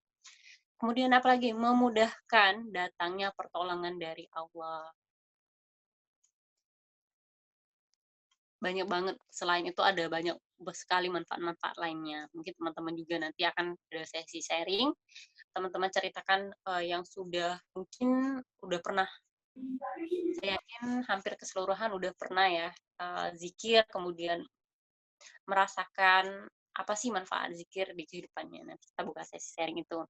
Kemudian apalagi? Memudahkan datangnya pertolongan dari Allah. Banyak banget. Selain itu ada banyak sekali manfaat-manfaat lainnya. Mungkin teman-teman juga nanti akan ada sesi sharing. Teman-teman ceritakan yang mungkin udah pernah. Saya yakin hampir keseluruhan udah pernah ya zikir, kemudian merasakan apa sih manfaat zikir di kehidupannya. Nanti kita buka sesi sharing itu.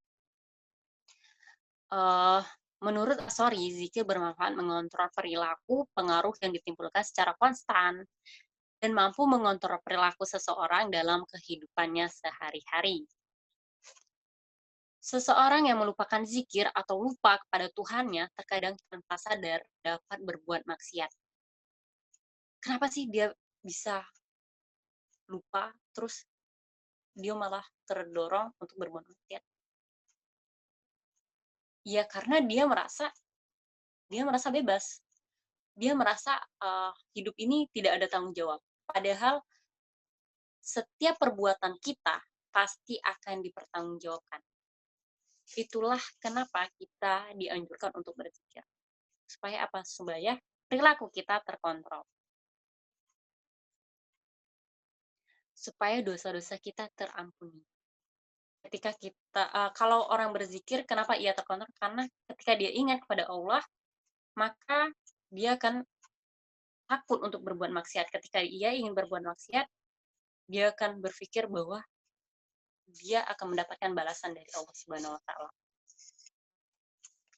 Menurut Asori, zikir bermanfaat mengontrol perilaku, pengaruh yang ditimbulkan secara konstan, dan mampu mengontrol perilaku seseorang dalam kehidupannya sehari-hari. Seseorang yang melupakan zikir atau lupa kepada Tuhannya terkadang tanpa sadar dapat berbuat maksiat. Kenapa sih dia bisa lupa, terus dia malah terdorong untuk berbuat maksiat? Ya karena dia merasa bebas. Dia merasa hidup ini tidak ada tanggung jawab. Padahal setiap perbuatan kita pasti akan dipertanggungjawabkan. Itulah kenapa kita dianjurkan untuk berzikir. Supaya apa? Supaya perilaku kita terkontrol. Supaya dosa-dosa kita terampuni. Ketika kita, kalau orang berzikir, kenapa ia terkontrol? Karena ketika dia ingat kepada Allah, maka dia akan takut untuk berbuat maksiat. Ketika ia ingin berbuat maksiat, dia akan berpikir bahwa dia akan mendapatkan balasan dari Allah Subhanahu wa Ta'ala.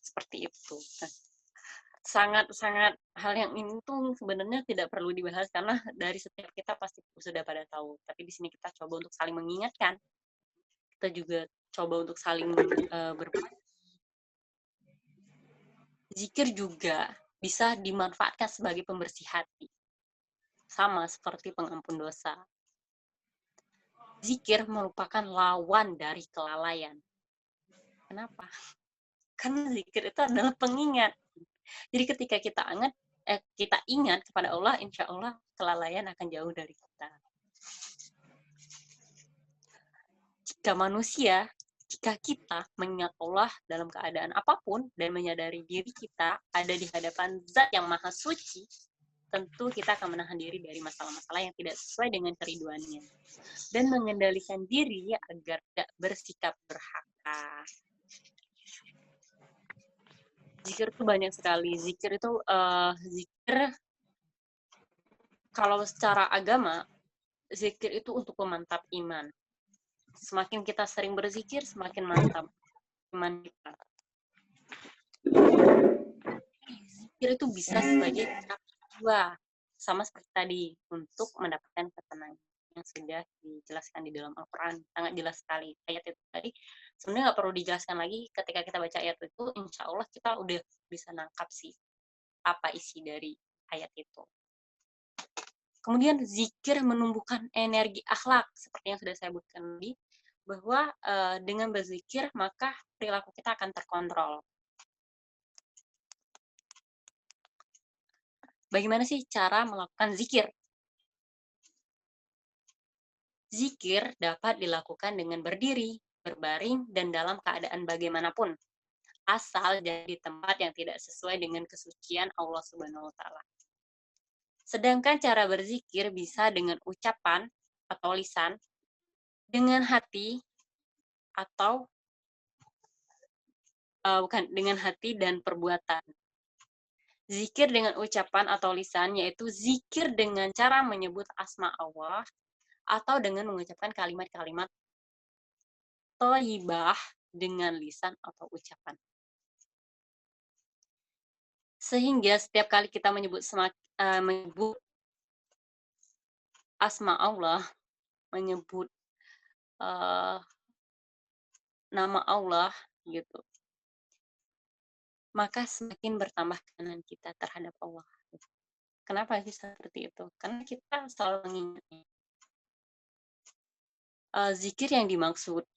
Seperti itu. Sangat-sangat hal yang ini tuh sebenarnya tidak perlu dibahas karena dari setiap kita pasti sudah pada tahu. Tapi di sini kita coba untuk saling mengingatkan. Kita juga coba untuk saling berbagi. Zikir juga bisa dimanfaatkan sebagai pembersih hati. Sama seperti pengampun dosa. Zikir merupakan lawan dari kelalaian. Kenapa? Karena zikir itu adalah pengingat. Jadi ketika kita ingat kepada Allah, insya Allah kelalaian akan jauh dari kita. Jika kita mengingat Allah dalam keadaan apapun dan menyadari diri kita ada di hadapan Zat yang Maha Suci, tentu kita akan menahan diri dari masalah-masalah yang tidak sesuai dengan keriduannya dan mengendalikan diri agar tidak bersikap durhaka. Zikir itu banyak sekali. Zikir itu kalau secara agama, zikir itu untuk memantap iman. Semakin kita sering berzikir, semakin mantap iman kita. Zikir itu bisa sebagai jiwa, sama seperti tadi, untuk mendapatkan ketenangan yang sudah dijelaskan di dalam Al-Quran. Sangat jelas sekali. Ayat itu tadi sebenarnya nggak perlu dijelaskan lagi. Ketika kita baca ayat itu, insya Allah kita udah bisa nangkap sih apa isi dari ayat itu. Kemudian zikir menumbuhkan energi akhlak, seperti yang sudah saya sebutkan tadi, bahwa dengan berzikir maka perilaku kita akan terkontrol. Bagaimana sih cara melakukan zikir? Zikir dapat dilakukan dengan berdiri, berbaring, dan dalam keadaan bagaimanapun, asal jadi tempat yang tidak sesuai dengan kesucian Allah Subhanahu wa Ta'ala. Sedangkan cara berzikir bisa dengan ucapan atau lisan, dengan hati atau dengan hati dan perbuatan. Zikir dengan ucapan atau lisan yaitu zikir dengan cara menyebut asma Allah atau dengan mengucapkan kalimat-kalimat thayyibah dengan lisan atau ucapan. Sehingga setiap kali kita menyebut asma Allah, menyebut nama Allah gitu, maka semakin bertambah keyakinan kita terhadap Allah. Kenapa bisa seperti itu? Karena kita selalu mengingatnya. Zikir yang dimaksud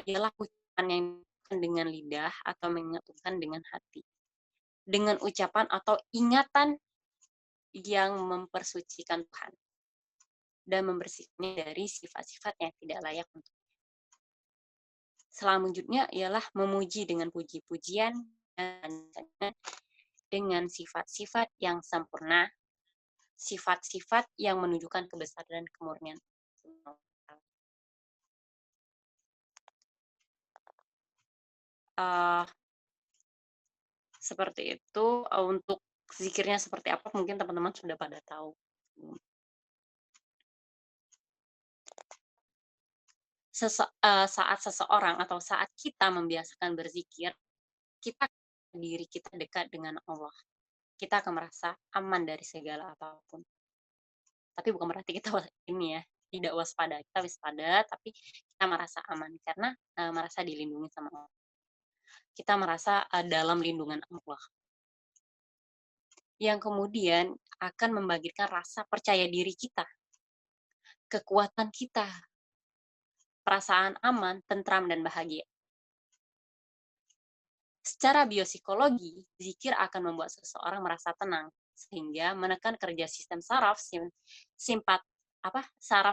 ialah ucapan yang dengan lidah atau mengingat Tuhan dengan hati. Dengan ucapan atau ingatan yang mempersucikan Tuhan dan membersihkannya dari sifat-sifat yang tidak layak untuknya. Selanjutnya ialah memuji dengan puji-pujian dan dengan sifat-sifat yang sempurna, sifat-sifat yang menunjukkan kebesaran dan kemurnian. Seperti itu. Untuk zikirnya seperti apa mungkin teman-teman sudah pada tahu. Saat seseorang atau saat kita membiasakan berzikir, kita diri kita dekat dengan Allah. Kita akan merasa aman dari segala apapun. Tapi bukan berarti kita ini ya, tidak waspada. Kita waspada, tapi kita merasa aman karena merasa dilindungi sama Allah. Kita merasa dalam lindungan Allah. Yang kemudian akan membangkitkan rasa percaya diri kita, kekuatan kita, perasaan aman, tentram, dan bahagia. Secara biopsikologi, zikir akan membuat seseorang merasa tenang, sehingga menekan kerja sistem saraf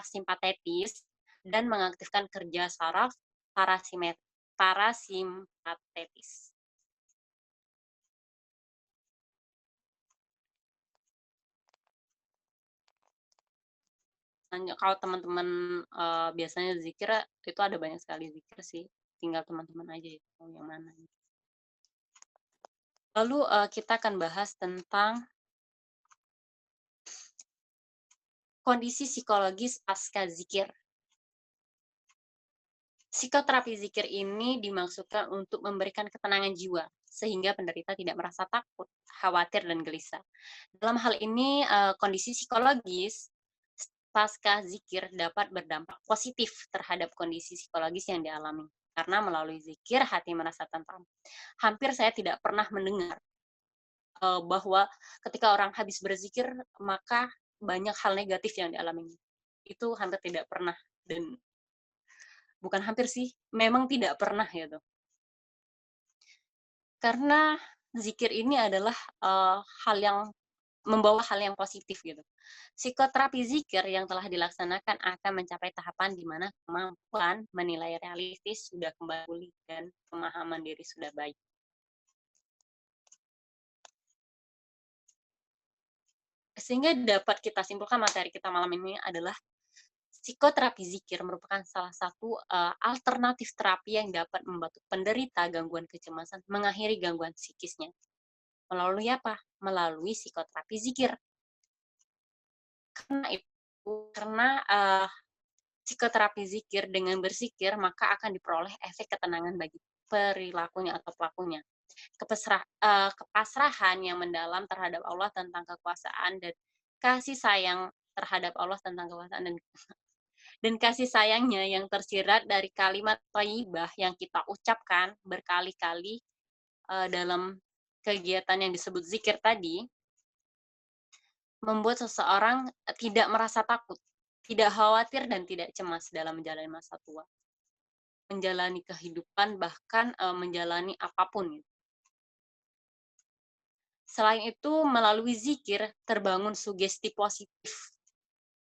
simpatetis dan mengaktifkan kerja saraf parasimpatetis. Kalau teman-teman biasanya zikir, itu ada banyak sekali zikir sih, tinggal teman-teman aja mau yang mana. Lalu kita akan bahas tentang kondisi psikologis pasca zikir. Psikoterapi zikir ini dimaksudkan untuk memberikan ketenangan jiwa, sehingga penderita tidak merasa takut, khawatir, dan gelisah. Dalam hal ini, kondisi psikologis pasca zikir dapat berdampak positif terhadap kondisi psikologis yang dialami. Karena melalui zikir, hati merasa tentram. Hampir saya tidak pernah mendengar bahwa ketika orang habis berzikir, maka banyak hal negatif yang dialami. Itu hampir tidak pernah. Dan bukan hampir sih, memang tidak pernah gitu. Karena zikir ini adalah hal yang membawa hal yang positif gitu. Psikoterapi zikir yang telah dilaksanakan akan mencapai tahapan di mana kemampuan menilai realistis sudah kembali pulih dan pemahaman diri sudah baik. Sehingga dapat kita simpulkan materi kita malam ini adalah psikoterapi zikir merupakan salah satu alternatif terapi yang dapat membantu penderita gangguan kecemasan mengakhiri gangguan psikisnya. Melalui apa? Melalui psikoterapi zikir. Karena psikoterapi zikir dengan berzikir, maka akan diperoleh efek ketenangan bagi perilakunya atau pelakunya. Kepasrahan yang mendalam terhadap Allah tentang kekuasaan dan kasih sayang terhadap Allah tentang kekuasaan dan kasih sayangnya yang tersirat dari kalimat thayyibah yang kita ucapkan berkali-kali dalam kegiatan yang disebut zikir tadi, membuat seseorang tidak merasa takut, tidak khawatir, dan tidak cemas dalam menjalani masa tua. Menjalani kehidupan, bahkan menjalani apapun. Selain itu, melalui zikir, terbangun sugesti positif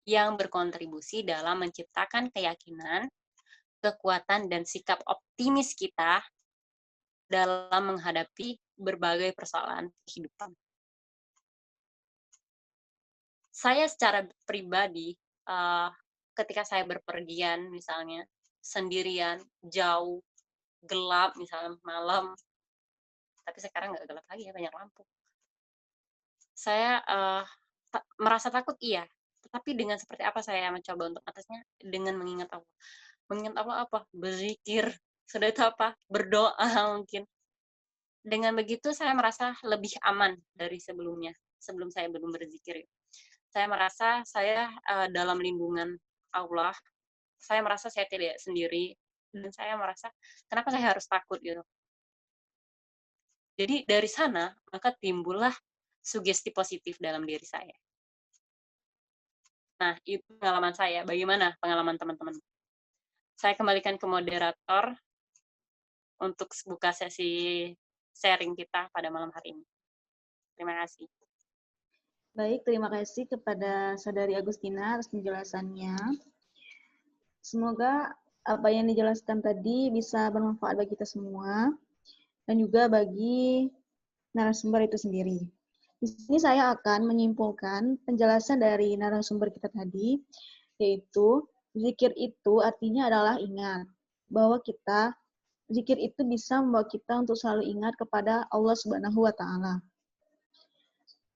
yang berkontribusi dalam menciptakan keyakinan, kekuatan, dan sikap optimis kita dalam menghadapi berbagai persoalan kehidupan. Saya secara pribadi, ketika saya berpergian, misalnya sendirian, jauh, gelap, misalnya malam, tapi sekarang nggak gelap lagi ya, banyak lampu. Saya merasa takut, iya. Tetapi dengan seperti apa saya mencoba untuk atasnya? Dengan mengingat Allah. Mengingat Allah apa? Berzikir. Sudah itu apa? Berdoa mungkin. Dengan begitu saya merasa lebih aman dari sebelumnya. Sebelum saya belum berzikir. Saya merasa saya dalam lindungan Allah. Saya merasa saya tidak sendiri. Dan saya merasa, kenapa saya harus takut gitu. Jadi dari sana, maka timbullah sugesti positif dalam diri saya. Nah, itu pengalaman saya. Bagaimana pengalaman teman-teman? Saya kembalikan ke moderator untuk buka sesi sharing kita pada malam hari ini. Terima kasih. Baik, terima kasih kepada Saudari Agustina atas penjelasannya. Semoga apa yang dijelaskan tadi bisa bermanfaat bagi kita semua dan juga bagi narasumber itu sendiri. Di sini saya akan menyimpulkan penjelasan dari narasumber kita tadi, yaitu zikir itu artinya adalah ingat bahwa zikir itu bisa membawa kita untuk selalu ingat kepada Allah Subhanahu wa Ta'ala.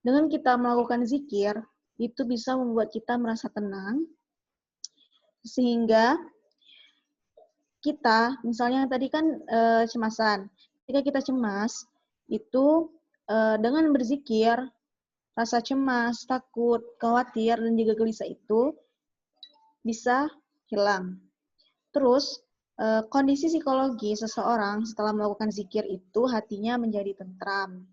Dengan kita melakukan zikir, itu bisa membuat kita merasa tenang, sehingga kita, misalnya tadi kan cemasan, ketika kita cemas, itu dengan berzikir, rasa cemas, takut, khawatir, dan juga gelisah itu bisa hilang. Terus, kondisi psikologi seseorang setelah melakukan zikir itu hatinya menjadi tentram.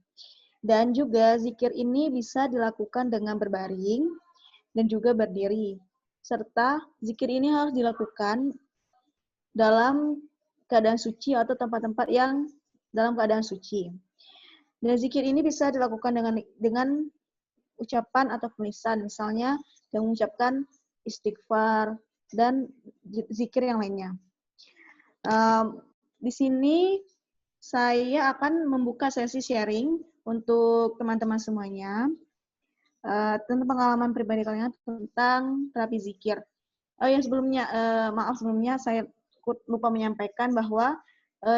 Dan juga zikir ini bisa dilakukan dengan berbaring dan juga berdiri. Serta zikir ini harus dilakukan dalam keadaan suci atau tempat-tempat yang dalam keadaan suci. Dan zikir ini bisa dilakukan dengan ucapan atau tulisan, misalnya yang mengucapkan istighfar dan zikir yang lainnya. Di sini saya akan membuka sesi sharing untuk teman-teman semuanya tentang pengalaman pribadi kalian tentang terapi zikir. Sebelumnya saya lupa menyampaikan bahwa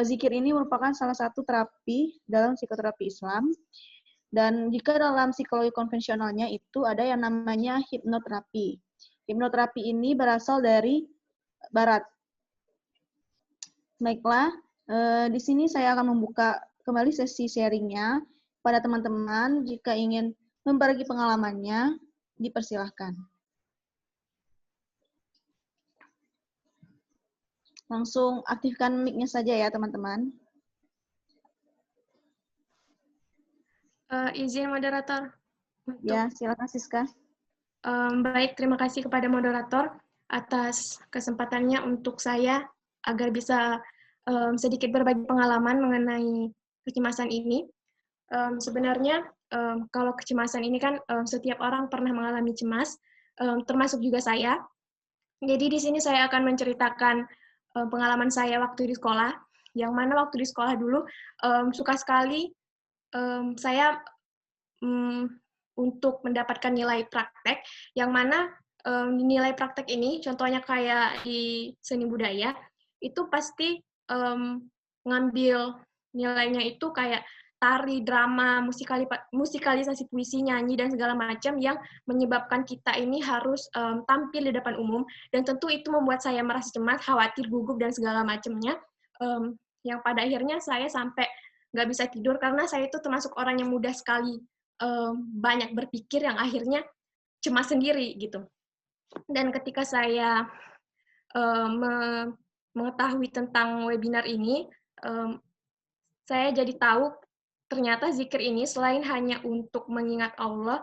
zikir ini merupakan salah satu terapi dalam psikoterapi Islam. Dan jika dalam psikologi konvensionalnya itu ada yang namanya hipnoterapi. Hipnoterapi ini berasal dari Barat. Baiklah, di sini saya akan membuka kembali sesi sharingnya pada teman-teman. Jika ingin membagi pengalamannya, dipersilahkan. Langsung aktifkan mic-nya saja ya, teman-teman. Izin moderator. Ya, silakan Siska. Baik, terima kasih kepada moderator atas kesempatannya untuk saya agar bisa sedikit berbagi pengalaman mengenai kecemasan ini. Sebenarnya kalau kecemasan ini kan setiap orang pernah mengalami cemas, termasuk juga saya. Jadi di sini saya akan menceritakan pengalaman saya waktu di sekolah, yang mana waktu di sekolah dulu suka sekali saya untuk mendapatkan nilai praktek, yang mana nilai praktek ini, contohnya kayak di seni budaya, itu pasti ngambil nilainya itu kayak tari, drama, musikalisasi puisi, nyanyi, dan segala macam yang menyebabkan kita ini harus tampil di depan umum, dan tentu itu membuat saya merasa cemas, khawatir, gugup, dan segala macamnya, yang pada akhirnya saya sampai nggak bisa tidur karena saya itu termasuk orang yang mudah sekali banyak berpikir yang akhirnya cemas sendiri gitu. Dan ketika saya mengetahui tentang webinar ini, saya jadi tahu ternyata zikir ini selain hanya untuk mengingat Allah,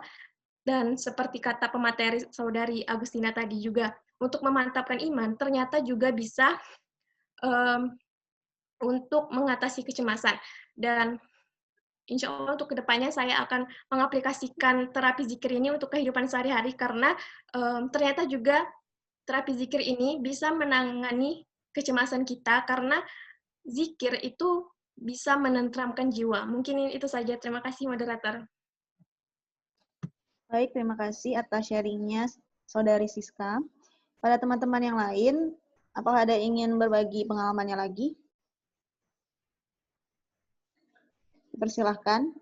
dan seperti kata pemateri Saudari Agustina tadi juga, untuk memantapkan iman, ternyata juga bisa untuk mengatasi kecemasan. Dan insya Allah untuk kedepannya saya akan mengaplikasikan terapi zikir ini untuk kehidupan sehari-hari, karena ternyata juga terapi zikir ini bisa menangani kecemasan kita, karena zikir itu bisa menenteramkan jiwa. Mungkin itu saja. Terima kasih, moderator. Baik, terima kasih atas sharingnya, Saudari Siska. Pada teman-teman yang lain, apakah ada yang ingin berbagi pengalamannya lagi? Persilahkan.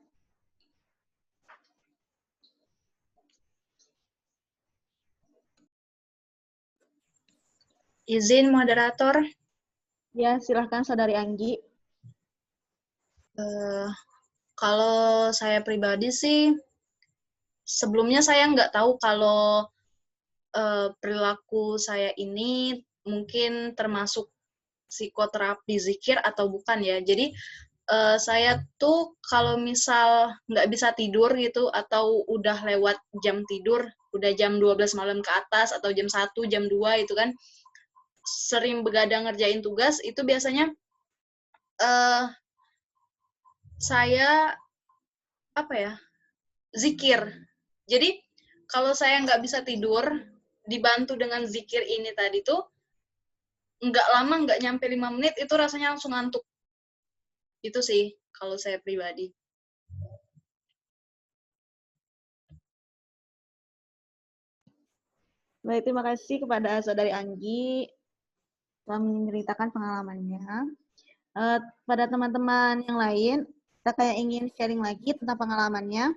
Izin moderator. Ya, silahkan Saudari Anggi. Kalau saya pribadi sih, sebelumnya saya nggak tahu kalau perilaku saya ini mungkin termasuk psikoterapi zikir atau bukan ya. Jadi saya tuh kalau misal nggak bisa tidur gitu, atau udah lewat jam tidur, udah jam 12 malam ke atas, atau jam 1, jam 2 itu kan, sering begadang ngerjain tugas, itu biasanya saya zikir. Jadi kalau saya nggak bisa tidur, dibantu dengan zikir ini tadi tuh, nggak lama, nggak nyampe 5 menit, itu rasanya langsung ngantuk. Itu sih kalau saya pribadi. Baik, terima kasih kepada Saudari Anggi telah menceritakan pengalamannya. Pada teman-teman yang lain, apakah yang ingin sharing lagi tentang pengalamannya?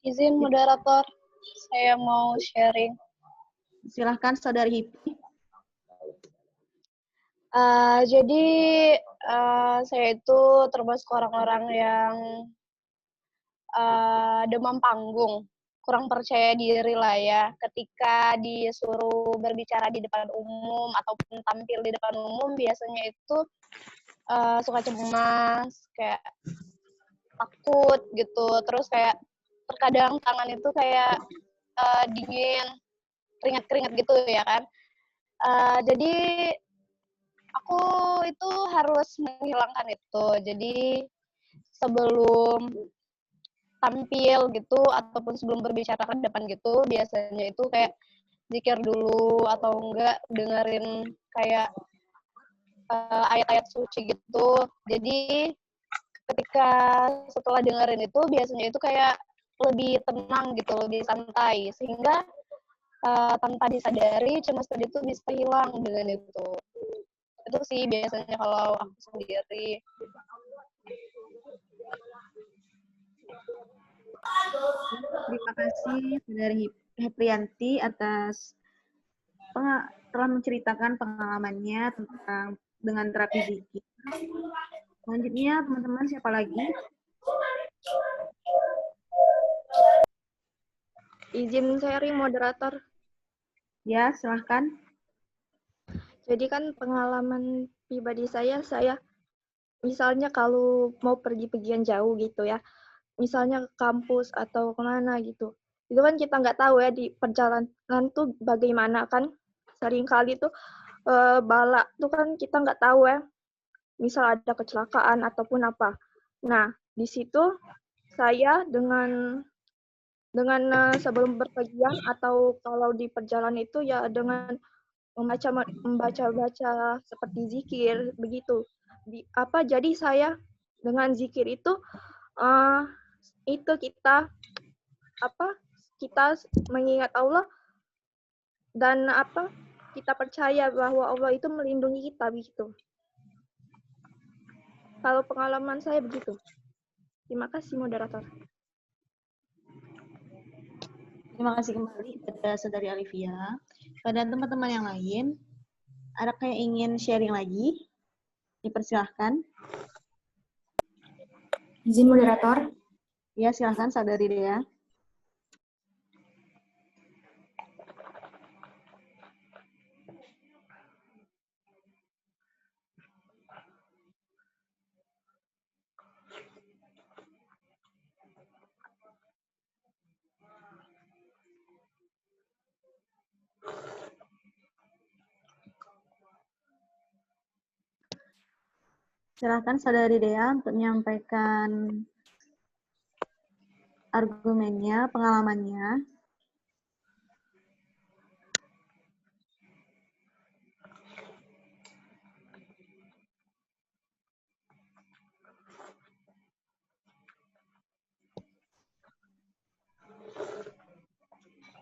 Izin moderator, saya mau sharing. Silahkan Saudari Hipi. Jadi Saya itu termasuk orang-orang yang demam panggung, kurang percaya diri lah ya. Ketika disuruh berbicara di depan umum ataupun tampil di depan umum, biasanya itu suka cemas, kayak takut gitu. Terus kayak terkadang tangan itu kayak dingin, keringat-keringat gitu ya kan. Jadi aku itu harus menghilangkan itu. Jadi sebelum tampil gitu ataupun sebelum berbicara ke depan gitu, biasanya itu kayak zikir dulu atau enggak dengerin kayak ayat-ayat suci gitu. Jadi ketika setelah dengerin itu biasanya itu kayak lebih tenang gitu, lebih santai, sehingga tanpa disadari cemas tadi itu bisa hilang dengan itu. Itu sih biasanya kalau aku sendiri. Terima kasih Saudari Heprianti atas telah menceritakan pengalamannya tentang dengan terapi zikir. Selanjutnya teman-teman siapa lagi? Izin sharing moderator. Ya, silahkan. Jadi kan pengalaman pribadi saya misalnya kalau mau pergi-pergian jauh gitu ya, misalnya ke kampus atau kemana gitu, itu kan kita nggak tahu ya di perjalanan tuh bagaimana kan, seringkali tuh bala tuh kan kita nggak tahu ya, misal ada kecelakaan ataupun apa. Nah, di situ saya dengan sebelum berpergian atau kalau di perjalanan itu ya dengan membaca seperti zikir begitu. Jadi saya dengan zikir itu kita mengingat Allah dan kita percaya bahwa Allah itu melindungi kita begitu. Kalau pengalaman saya begitu. Terima kasih moderator. Terima kasih kembali kepada Saudari Alivia. Pada teman-teman yang lain, adakah yang ingin sharing lagi? Dipersilahkan. Izin moderator. Ya, silahkan Saudari Dea. Silahkan Saudari Dea untuk menyampaikan argumennya, pengalamannya.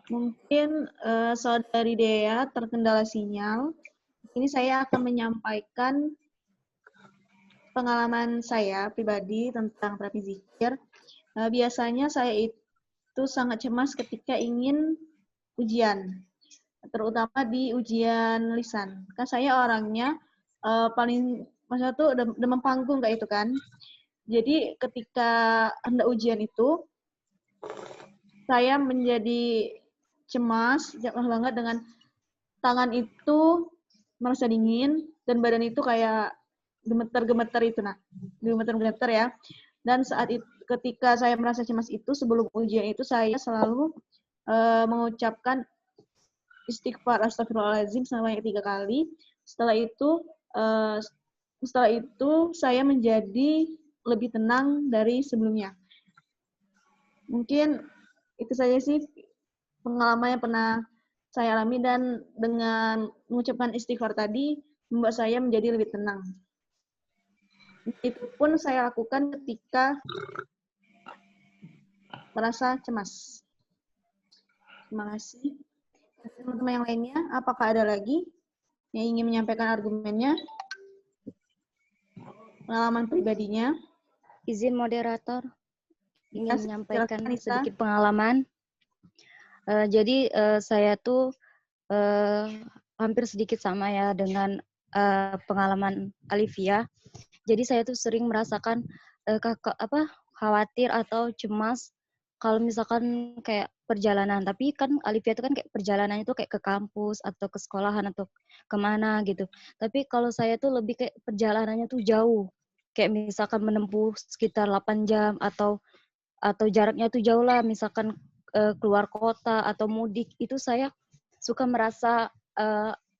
Mungkin Saudari Dea terkendala sinyal. Ini saya akan menyampaikan pengalaman saya pribadi tentang terapi zikir. Biasanya saya itu sangat cemas ketika ingin ujian, terutama di ujian lisan. Kan saya orangnya paling masa tuh demam panggung kayak itu kan. Jadi ketika hendak ujian itu, saya menjadi cemas banget dengan tangan itu merasa dingin dan badan itu kayak gemeter-gemeter itu gemeter-gemeter ya. Dan saat itu, ketika saya merasa cemas itu sebelum ujian itu saya selalu mengucapkan istighfar astagfirullahaladzim sebanyak 3 kali. Setelah itu saya menjadi lebih tenang dari sebelumnya. Mungkin itu saja sih pengalaman yang pernah saya alami, dan dengan mengucapkan istighfar tadi membuat saya menjadi lebih tenang. Itu pun saya lakukan ketika merasa cemas. Terima kasih. Teman-teman yang lainnya, apakah ada lagi yang ingin menyampaikan argumennya, pengalaman pribadinya? Izin moderator, ingin menyampaikan silakan, sedikit pengalaman. Jadi saya tuh hampir sedikit sama ya dengan pengalaman Alivia. Jadi saya tuh sering merasakan khawatir atau cemas kalau misalkan kayak perjalanan. Tapi kan Alifia itu kan kayak perjalanan itu kayak ke kampus atau ke sekolahan atau kemana gitu. Tapi kalau saya tuh lebih kayak perjalanannya tuh jauh. Kayak misalkan menempuh sekitar 8 jam atau jaraknya tuh jauh lah, misalkan keluar kota atau mudik, itu saya suka merasa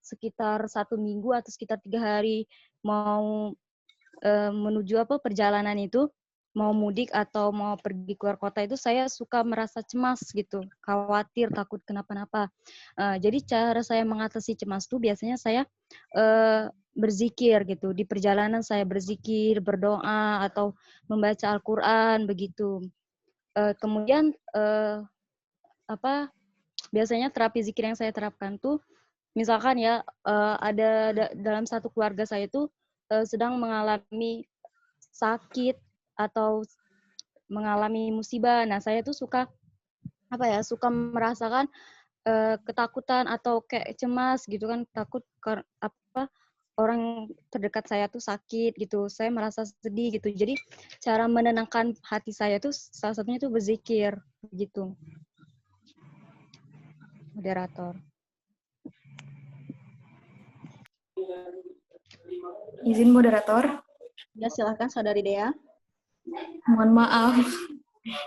sekitar 1 minggu atau sekitar 3 hari mau menuju perjalanan itu, mau mudik atau mau pergi keluar kota itu saya suka merasa cemas gitu, khawatir, takut kenapa-napa. Jadi cara saya mengatasi cemas tuh biasanya saya berzikir gitu. Di perjalanan saya berzikir, berdoa, atau membaca Al-Quran begitu. Kemudian biasanya terapi zikir yang saya terapkan tuh, misalkan ya ada dalam satu keluarga saya tuh sedang mengalami sakit atau mengalami musibah. Nah, saya tuh suka merasakan ketakutan atau kayak cemas gitu kan, takut orang terdekat saya tuh sakit gitu. Saya merasa sedih gitu. Jadi cara menenangkan hati saya tuh salah satunya tuh berzikir gitu. Moderator. Izin moderator. Ya, silahkan Saudari Dea. Mohon maaf.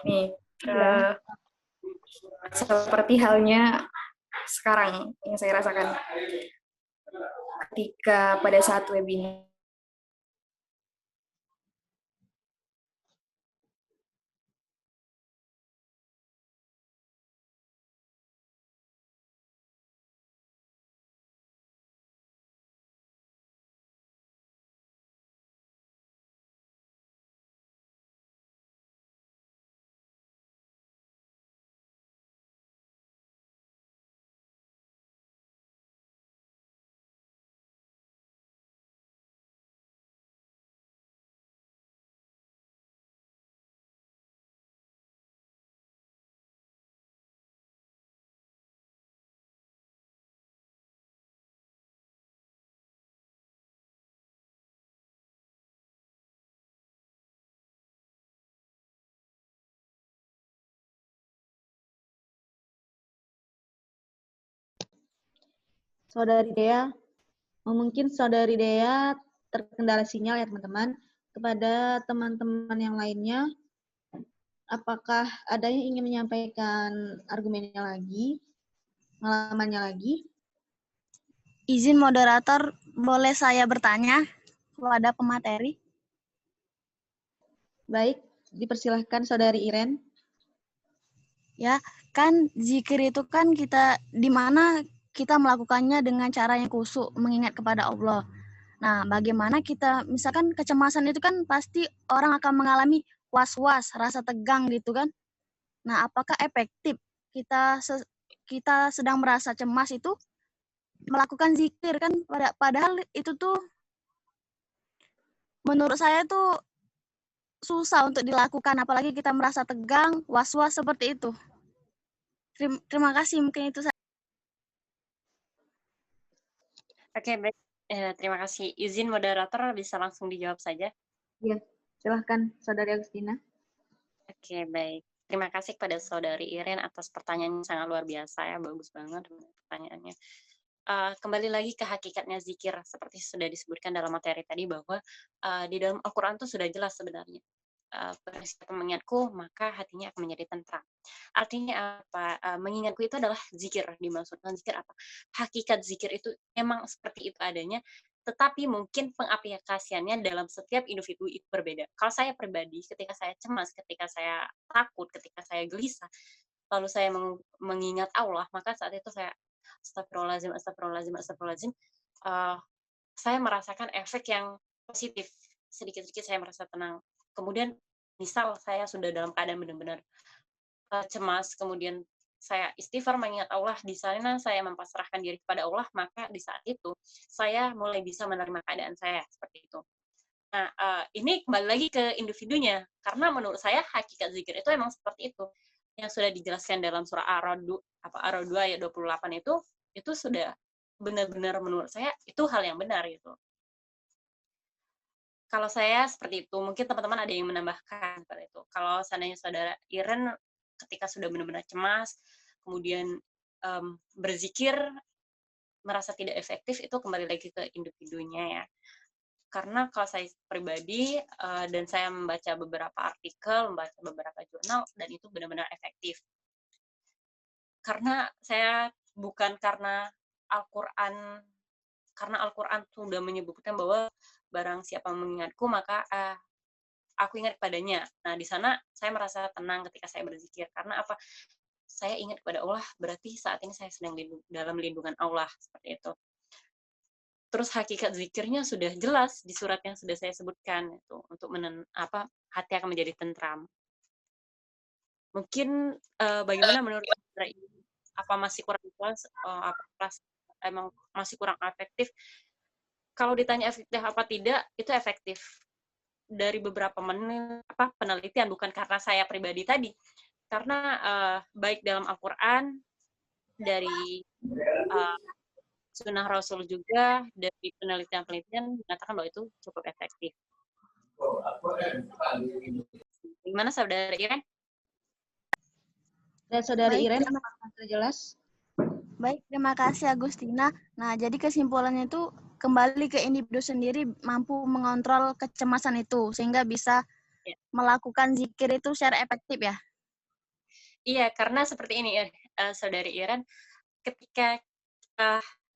Nih, seperti halnya sekarang yang saya rasakan. Ketika pada saat webinar, Saudari Dea, mungkin Saudari Dea terkendala sinyal ya teman-teman. Kepada teman-teman yang lainnya, apakah ada yang ingin menyampaikan argumennya lagi, pengalamannya lagi? Izin moderator, boleh saya bertanya kepada pemateri? Baik, dipersilahkan Saudari Iren. Ya, kan zikir itu kan kita di mana kita melakukannya dengan cara yang khusyuk, mengingat kepada Allah. Nah, bagaimana kita, misalkan kecemasan itu kan pasti orang akan mengalami was-was, rasa tegang gitu kan. Nah, apakah efektif kita sedang merasa cemas itu melakukan zikir kan? Padahal itu tuh menurut saya tuh susah untuk dilakukan, apalagi kita merasa tegang, was-was seperti itu. Terima kasih, mungkin itu saja. Oke, baik. Terima kasih. Izin moderator bisa langsung dijawab saja. Ya, silahkan Saudari Agustina. Oke, baik. Terima kasih kepada Saudari Iren atas pertanyaannya, sangat luar biasa ya, bagus banget pertanyaannya. Kembali lagi ke hakikatnya zikir, seperti sudah disebutkan dalam materi tadi bahwa di dalam Al-Quran itu sudah jelas sebenarnya. Barang siapa mengingatku, maka hatinya akan menjadi tentram. Artinya apa? Mengingatku itu adalah zikir. Dimaksudkan zikir apa? Hakikat zikir itu memang seperti itu adanya, tetapi mungkin pengaplikasiannya dalam setiap individu itu berbeda. Kalau saya pribadi, ketika saya cemas, ketika saya takut, ketika saya gelisah, lalu saya mengingat Allah, maka saat itu saya astagfirullahaladzim, astagfirullahaladzim, astagfirullahaladzim, saya merasakan efek yang positif. Sedikit-sedikit saya merasa tenang. Kemudian, misal saya sudah dalam keadaan benar-benar cemas, kemudian saya istighfar mengingat Allah, di sana saya mempasrahkan diri kepada Allah, maka di saat itu saya mulai bisa menerima keadaan saya seperti itu. Nah, ini kembali lagi ke individunya, karena menurut saya hakikat zikir itu emang seperti itu. Yang sudah dijelaskan dalam surah Ar-Ra'd 2 ayat 28 itu sudah benar-benar menurut saya itu hal yang benar gitu. Kalau saya seperti itu, mungkin teman-teman ada yang menambahkan seperti itu. Kalau seandainya saudara Iren ketika sudah benar-benar cemas, kemudian berzikir merasa tidak efektif, itu kembali lagi ke individunya ya. Karena kalau saya pribadi dan saya membaca beberapa artikel, membaca beberapa jurnal, dan itu benar-benar efektif. Karena saya bukan karena Al-Quran sudah menyebutkan bahwa barang siapa mengingatku maka aku ingat kepadanya. Nah, di sana saya merasa tenang ketika saya berzikir. Karena apa? Saya ingat kepada Allah, berarti saat ini saya sedang dalam lindungan Allah, seperti itu. Terus hakikat zikirnya sudah jelas di surat yang sudah saya sebutkan, itu untuk hati akan menjadi tentram. Mungkin bagaimana menurut Saudara ini? Apa masih kurang jelas? Emang masih kurang efektif? Kalau ditanya efektif apa tidak, itu efektif. Dari beberapa penelitian, bukan karena saya pribadi tadi. Karena baik dalam Al-Quran, dari Sunnah Rasul juga, dari penelitian-penelitian mengatakan bahwa itu cukup efektif. Gimana Saudara Iren? Dan Saudari Iren, apakah sudah jelas? Baik, terima kasih Agustina. Nah, jadi kesimpulannya itu kembali ke individu sendiri mampu mengontrol kecemasan itu sehingga bisa melakukan zikir itu secara efektif ya. Iya, karena seperti ini Saudari Iren, ketika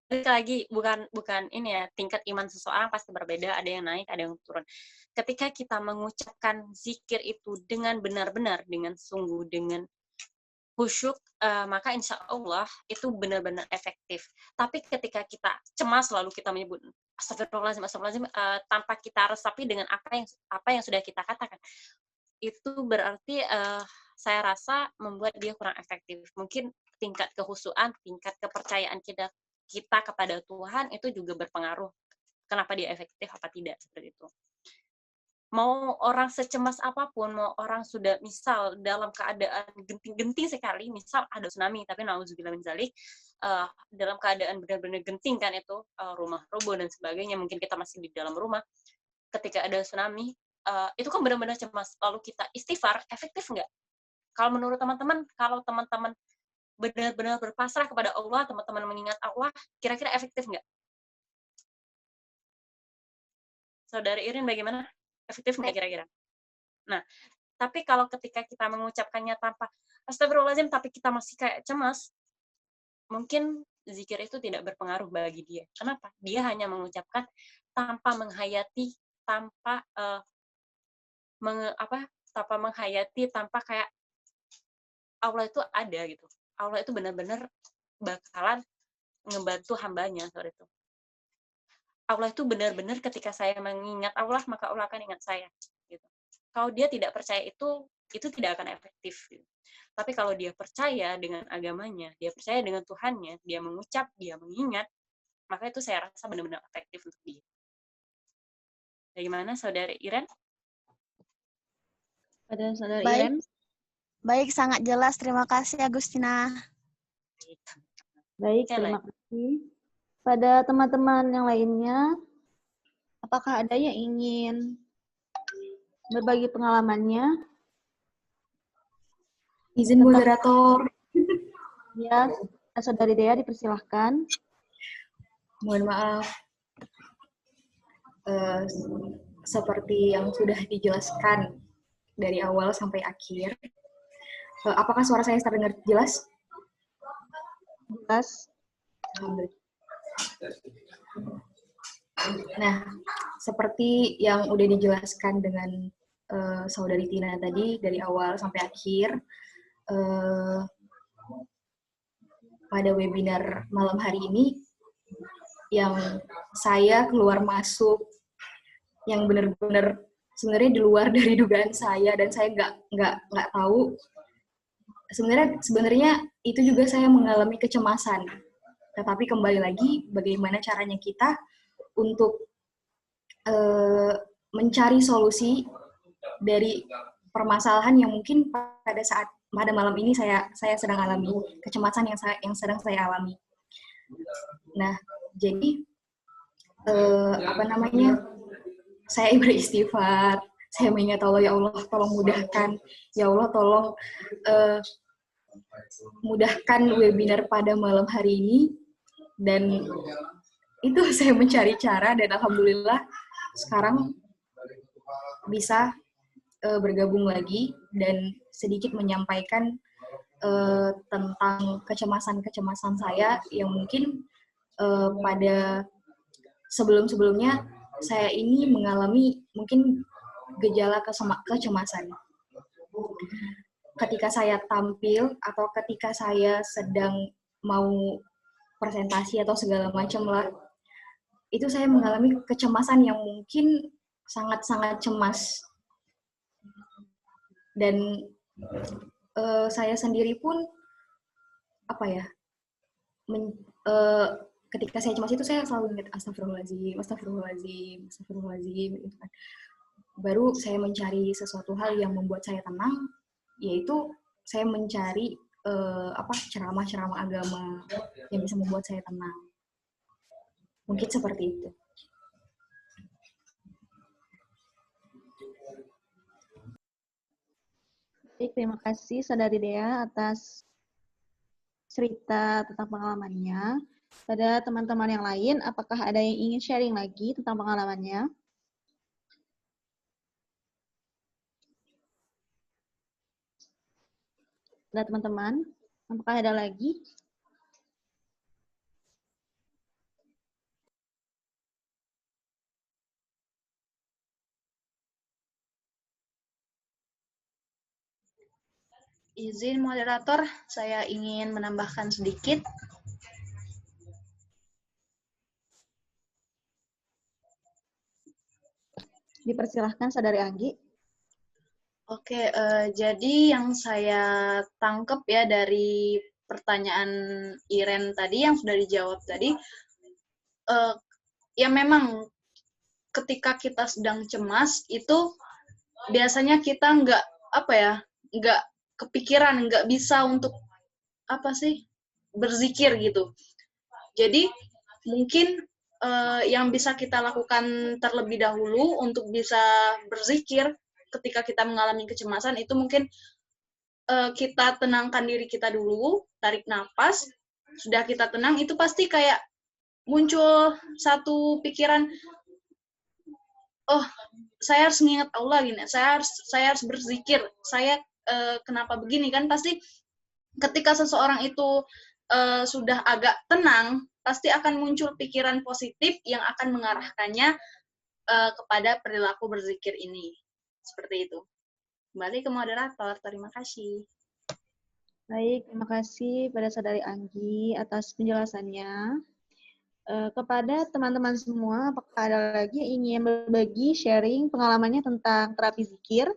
lagi bukan ini ya, tingkat iman seseorang pasti berbeda, ada yang naik, ada yang turun. Ketika kita mengucapkan zikir itu dengan benar-benar, dengan sungguh, dengan khusyuk, maka insya Allah itu benar-benar efektif. Tapi ketika kita cemas lalu kita menyebut astagfirullahaladzim, tanpa kita resapi dengan apa yang sudah kita katakan, itu berarti saya rasa membuat dia kurang efektif. Mungkin tingkat kehusuan, tingkat kepercayaan kita kepada Tuhan itu juga berpengaruh kenapa dia efektif apa tidak, seperti itu. Mau orang secemas apapun, mau orang sudah misal dalam keadaan genting-genting sekali, misal ada tsunami, tapi nauzubillah min dzalik, dalam keadaan benar-benar genting kan itu, rumah roboh dan sebagainya, mungkin kita masih di dalam rumah, ketika ada tsunami, itu kan benar-benar cemas, lalu kita istighfar, efektif nggak? Kalau menurut teman-teman, kalau teman-teman benar-benar berpasrah kepada Allah, teman-teman mengingat Allah, kira-kira efektif nggak? Saudara Irin bagaimana? Efektif nggak kira-kira? Nah, tapi kalau ketika kita mengucapkannya tanpa astagfirullahaladzim, tapi kita masih kayak cemas, mungkin zikir itu tidak berpengaruh bagi dia. Kenapa? Dia hanya mengucapkan tanpa menghayati, tanpa menghayati, tanpa kayak Allah itu ada gitu. Allah itu benar-benar bakalan ngebantu hambanya soal itu. Allah itu benar-benar ketika saya mengingat Allah, maka Allah akan ingat saya. Gitu. Kalau dia tidak percaya itu tidak akan efektif. Gitu. Tapi kalau dia percaya dengan agamanya, dia percaya dengan Tuhannya, dia mengucap, dia mengingat, maka itu saya rasa benar-benar efektif untuk dia. Bagaimana Saudara Iren? Pada Saudara Iren? Baik, sangat jelas. Terima kasih Agustina. Baik, terima kasih. Pada teman-teman yang lainnya, apakah ada yang ingin berbagi pengalamannya? Izin moderator. Ya, Saudari Dea dipersilahkan. Mohon maaf. Seperti yang sudah dijelaskan dari awal sampai akhir. Apakah suara saya terdengar jelas? Jelas. Alhamdulillah. Nah, seperti yang udah dijelaskan dengan Saudari Tina tadi, dari awal sampai akhir, pada webinar malam hari ini, yang saya keluar masuk, yang benar-benar sebenarnya di luar dari dugaan saya, dan saya nggak tahu, sebenarnya itu juga saya mengalami kecemasan. Tetapi kembali lagi, bagaimana caranya kita untuk mencari solusi dari permasalahan yang mungkin pada malam ini saya sedang alami, kecemasan yang sedang saya alami. Nah, jadi saya beristighfar, saya mengingat Allah, ya Allah tolong mudahkan, ya Allah tolong mudahkan webinar pada malam hari ini. Dan itu saya mencari cara, dan alhamdulillah sekarang bisa bergabung lagi dan sedikit menyampaikan tentang kecemasan-kecemasan saya yang mungkin pada sebelum-sebelumnya saya ini mengalami mungkin gejala kecemasan. Ketika saya tampil atau ketika saya sedang mau presentasi atau segala macam lah, itu saya mengalami kecemasan yang mungkin sangat-sangat cemas. Dan saya sendiri pun ketika saya cemas itu saya selalu ingat astagfirullahaladzim gitu kan. Baru saya mencari sesuatu hal yang membuat saya tenang, yaitu saya mencari ceramah-ceramah agama yang bisa membuat saya tenang. Mungkin seperti itu. Baik, terima kasih Saudari Dea atas cerita tentang pengalamannya. Pada teman-teman yang lain, apakah ada yang ingin sharing lagi tentang pengalamannya? Ada teman-teman? Apakah ada lagi? Izin moderator, saya ingin menambahkan sedikit. Dipersilahkan Saudari Anggi. Oke, jadi yang saya tangkap ya dari pertanyaan Iren tadi yang sudah dijawab tadi, ya memang ketika kita sedang cemas itu biasanya kita nggak kepikiran, nggak bisa untuk berzikir gitu. Jadi mungkin yang bisa kita lakukan terlebih dahulu untuk bisa berzikir ketika kita mengalami kecemasan itu mungkin kita tenangkan diri kita dulu, tarik nafas, sudah kita tenang itu pasti kayak muncul satu pikiran, oh saya harus mengingat Allah gini, saya harus berzikir, saya kenapa begini kan, pasti ketika seseorang itu sudah agak tenang, pasti akan muncul pikiran positif yang akan mengarahkannya kepada perilaku berzikir ini. Seperti itu. Kembali ke moderator, terima kasih. Baik, terima kasih pada Saudari Anggi atas penjelasannya. Kepada teman-teman semua, apakah ada lagi yang ingin berbagi sharing pengalamannya tentang terapi zikir?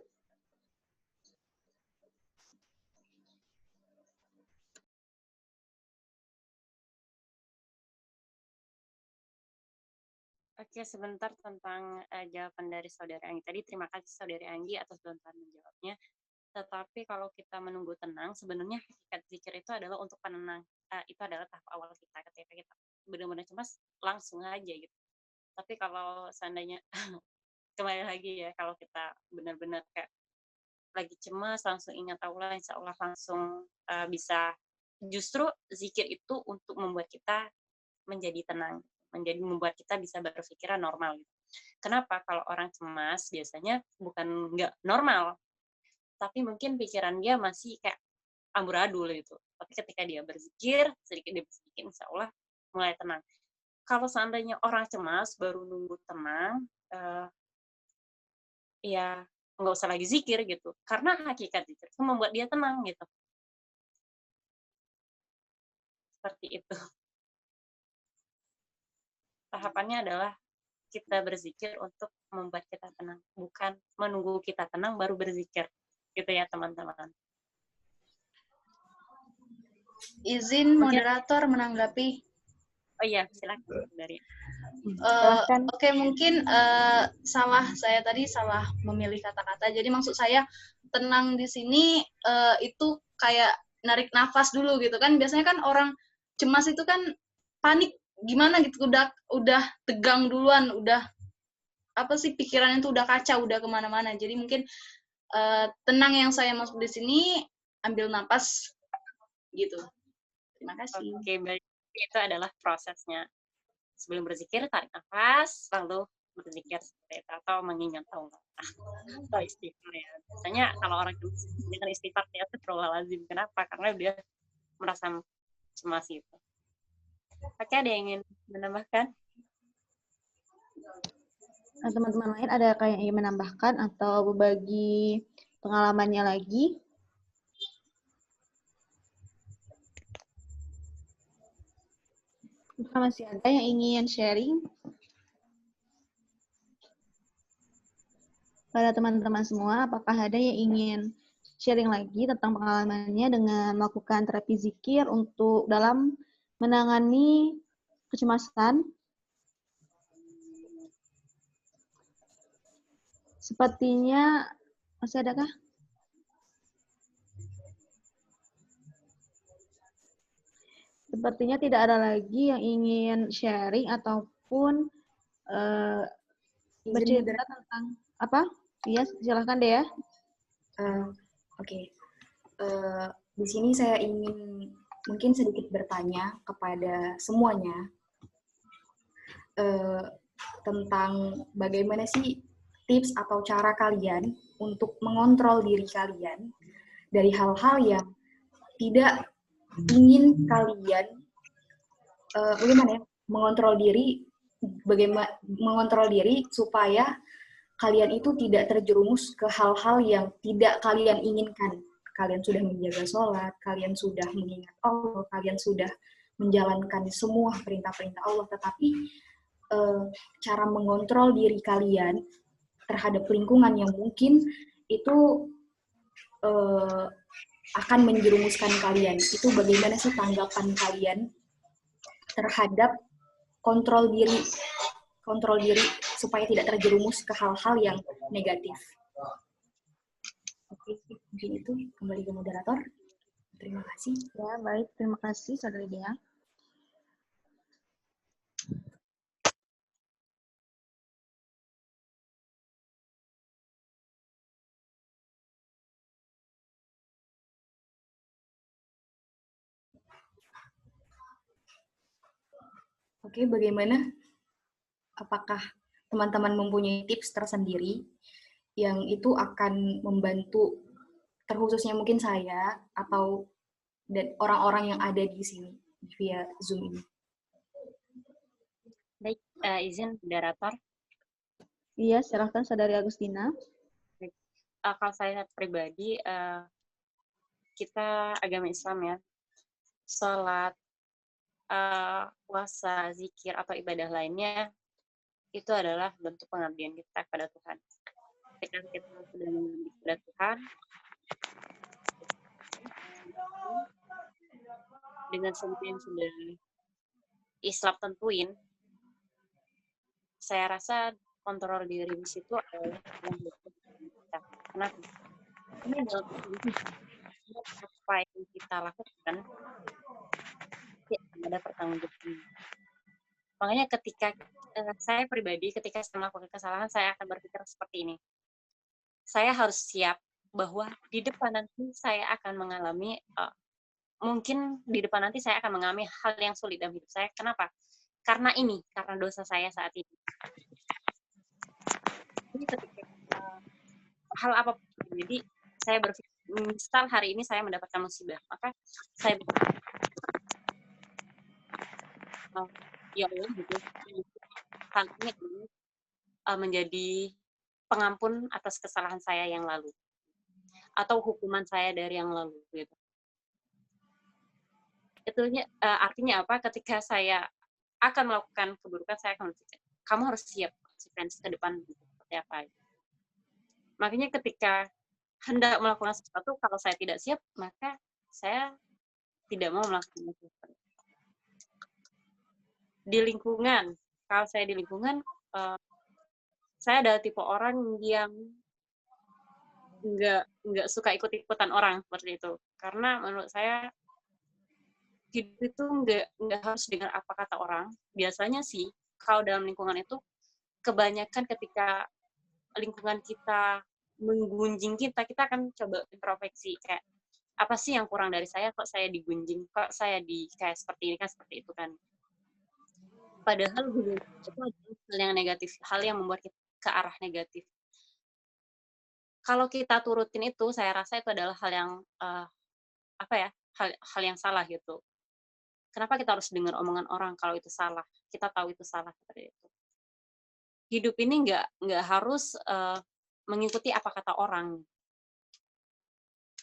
Oke, sebentar tentang jawaban dari Saudari Anggi tadi. Terima kasih Saudari Anggi atas bantuan menjawabnya. Tetapi kalau kita menunggu tenang, sebenarnya hakikat zikir itu adalah untuk penenang. Itu adalah tahap awal kita. Ketika kita benar-benar cemas, langsung aja gitu. Tapi kalau seandainya, kembali lagi ya, kalau kita benar-benar kayak lagi cemas, langsung ingat Allah, insya Allah langsung bisa. Justru zikir itu untuk membuat kita menjadi tenang, membuat kita bisa berpikiran normal. Kenapa? Kalau orang cemas biasanya bukan nggak normal, tapi mungkin pikiran dia masih kayak amburadul gitu. Tapi ketika dia berzikir, sedikit demi sedikit, insya Allah mulai tenang. Kalau seandainya orang cemas baru nunggu tenang, ya nggak usah lagi zikir gitu. Karena hakikat zikir itu membuat dia tenang gitu. Seperti itu. Tahapannya adalah kita berzikir untuk membuat kita tenang, bukan menunggu kita tenang baru berzikir. Gitu ya teman-teman. Izin moderator menanggapi. Oh iya, silakan dari. Oke, mungkin saya tadi salah memilih kata-kata. Jadi maksud saya tenang di sini itu kayak narik nafas dulu gitu kan. Biasanya kan orang cemas itu kan panik gimana gitu, udah tegang duluan, udah apa sih pikiran itu udah kacau, udah kemana-mana. Jadi mungkin tenang yang saya masuk di sini, ambil napas gitu. Terima kasih. Oke, baik. Itu adalah prosesnya. Sebelum berzikir, tarik nafas, lalu berzikir seperti itu, atau mengingat Allah. Atau istighfar ya. Biasanya kalau orang dengan istighfar, ya astagfirullahaladzim. Kenapa? Karena dia merasa cemas itu. Oke, ada yang ingin menambahkan? Nah, teman-teman lain ada yang ingin menambahkan atau berbagi pengalamannya lagi? Masih ada yang ingin sharing? Pada teman-teman semua, apakah ada yang ingin sharing lagi tentang pengalamannya dengan melakukan terapi zikir untuk dalam menangani kecemasan? Sepertinya masih adakah? Sepertinya tidak ada lagi yang ingin sharing ataupun bercerita tentang apa? Iya, silahkan deh ya. Oke. Di sini saya ingin mungkin sedikit bertanya kepada semuanya tentang bagaimana sih tips atau cara kalian untuk mengontrol diri kalian dari hal-hal yang tidak ingin kalian bagaimana ya, mengontrol diri supaya kalian itu tidak terjerumus ke hal-hal yang tidak kalian inginkan. Kalian sudah menjaga sholat, kalian sudah mengingat Allah, kalian sudah menjalankan semua perintah-perintah Allah, tetapi cara mengontrol diri kalian terhadap lingkungan yang mungkin itu akan menjerumuskan kalian. Itu bagaimana sih tanggapan kalian terhadap kontrol diri supaya tidak terjerumus ke hal-hal yang negatif. Oke, mungkin itu kembali ke moderator. Terima kasih. Ya, baik. Terima kasih, Saudari Dea. Oke, bagaimana? Apakah teman-teman mempunyai tips tersendiri yang itu akan membantu, terkhususnya mungkin saya atau dan orang-orang yang ada di sini via Zoom ini? Baik, izin moderator. Iya, silahkan Saudari Agustina. Kalau saya pribadi, kita agama Islam ya, sholat, puasa, zikir, atau ibadah lainnya, itu adalah bentuk pengabdian kita kepada Tuhan. Ketika kita sudah mengabdi kepada Tuhan, dengan seperti yang sudah Islam tentuin, saya rasa kontrol diri di situ adalah yang kita. Kenapa? Ini adalah apa yang kita lakukan, ada pertanggungjawaban. Makanya ketika saya pribadi, ketika saya melakukan kesalahan, saya akan berpikir seperti ini. Saya harus siap bahwa di depan nanti saya akan mengalami, mungkin di depan nanti saya akan mengalami hal yang sulit dalam hidup saya. Kenapa? Karena dosa saya saat ini. Jadi ketika hal apapun, jadi saya berpikir, misal hari ini saya mendapatkan musibah, maka saya ya Allah gitu, hal ini menjadi pengampun atas kesalahan saya yang lalu atau hukuman saya dari yang lalu gitu. Itunya artinya apa? Ketika saya akan melakukan keburukan, saya akan berpikir, kamu harus siap konsekuensi ke depan seperti apa. Makanya ketika hendak melakukan sesuatu, kalau saya tidak siap, maka saya tidak mau melakukan sesuatu. Di lingkungan, kalau saya di lingkungan, saya adalah tipe orang yang nggak suka ikut-ikutan orang seperti itu. Karena menurut saya hidup itu nggak harus dengar apa kata orang. Biasanya sih, kalau dalam lingkungan itu kebanyakan ketika lingkungan kita menggunjing kita akan coba introspeksi kayak apa sih yang kurang dari saya, kok saya digunjing, kok saya di kayak seperti ini kan, seperti itu kan. Padahal itu adalah hal yang negatif, hal yang membuat kita ke arah negatif. Kalau kita turutin itu, saya rasa itu adalah hal yang hal yang salah gitu. Kenapa kita harus dengar omongan orang kalau itu salah? Kita tahu itu salah seperti itu. Hidup ini nggak harus mengikuti apa kata orang.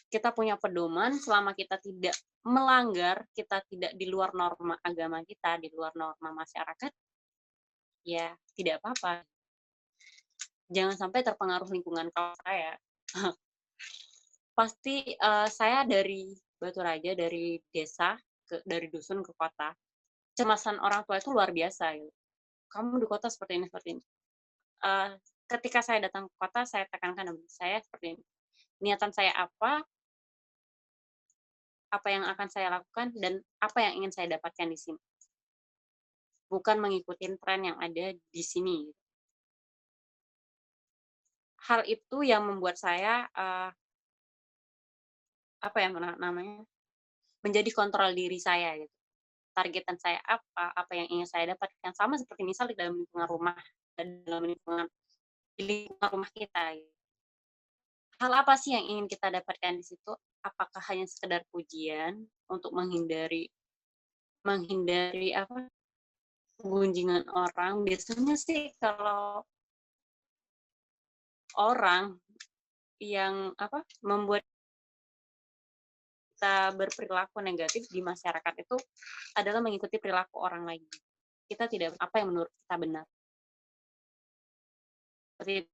Kita punya pedoman, selama kita tidak melanggar, kita tidak di luar norma agama kita, di luar norma masyarakat, ya tidak apa-apa. Jangan sampai terpengaruh lingkungan kalau saya. Pasti saya dari Batu Raja, dari desa, dari dusun ke kota, cemasan orang tua itu luar biasa. Gitu. Kamu di kota seperti ini, seperti ini. Ketika saya datang ke kota, saya tekankan saya seperti ini. Niatan saya apa yang akan saya lakukan, dan apa yang ingin saya dapatkan di sini. Bukan mengikuti tren yang ada di sini. Hal itu yang membuat saya menjadi kontrol diri saya gitu. Targetan saya apa yang ingin saya dapatkan, sama seperti misal di dalam lingkungan rumah, dalam lingkungan rumah kita. Gitu. Hal apa sih yang ingin kita dapatkan di situ? Apakah hanya sekedar pujian untuk menghindari gunjingan orang? Biasanya sih kalau orang yang membuat kita berperilaku negatif di masyarakat itu adalah mengikuti perilaku orang lain. Kita tidak apa yang menurut kita benar. Seperti itu.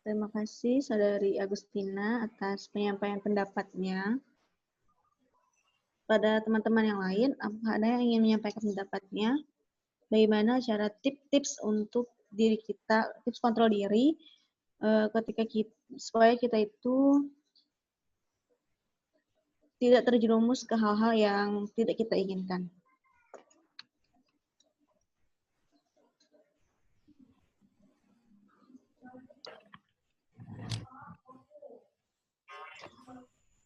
Terima kasih Saudari Agustina atas penyampaian pendapatnya. Pada teman-teman yang lain, apakah ada yang ingin menyampaikan pendapatnya? Bagaimana cara tips untuk diri kita, tips kontrol diri supaya kita itu tidak terjerumus ke hal-hal yang tidak kita inginkan.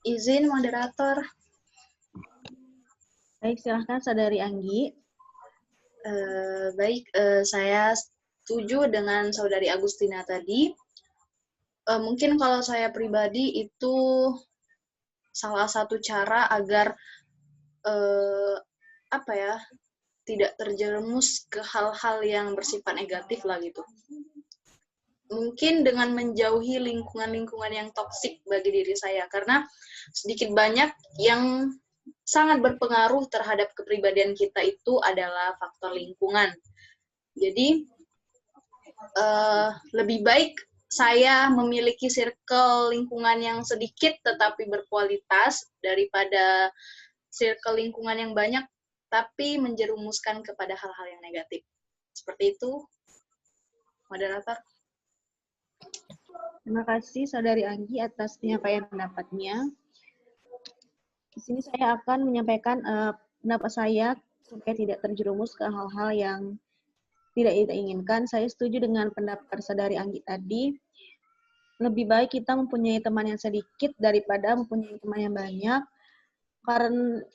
Izin moderator. Baik, silahkan Saudari Anggi. Saya setuju dengan Saudari Agustina tadi. Mungkin kalau saya pribadi itu salah satu cara agar tidak terjerumus ke hal-hal yang bersifat negatif lah gitu. Mungkin dengan menjauhi lingkungan-lingkungan yang toksik bagi diri saya, karena sedikit banyak yang sangat berpengaruh terhadap kepribadian kita itu adalah faktor lingkungan. Jadi lebih baik saya memiliki circle lingkungan yang sedikit tetapi berkualitas daripada circle lingkungan yang banyak tapi menjerumuskan kepada hal-hal yang negatif. Seperti itu, moderator. Terima kasih Saudari Anggi atas penyampaian pendapatnya. Di sini saya akan menyampaikan pendapat saya supaya tidak terjerumus ke hal-hal yang tidak kita inginkan. Saya setuju dengan pendapat Saudari Anggi tadi. Lebih baik kita mempunyai teman yang sedikit daripada mempunyai teman yang banyak. Karena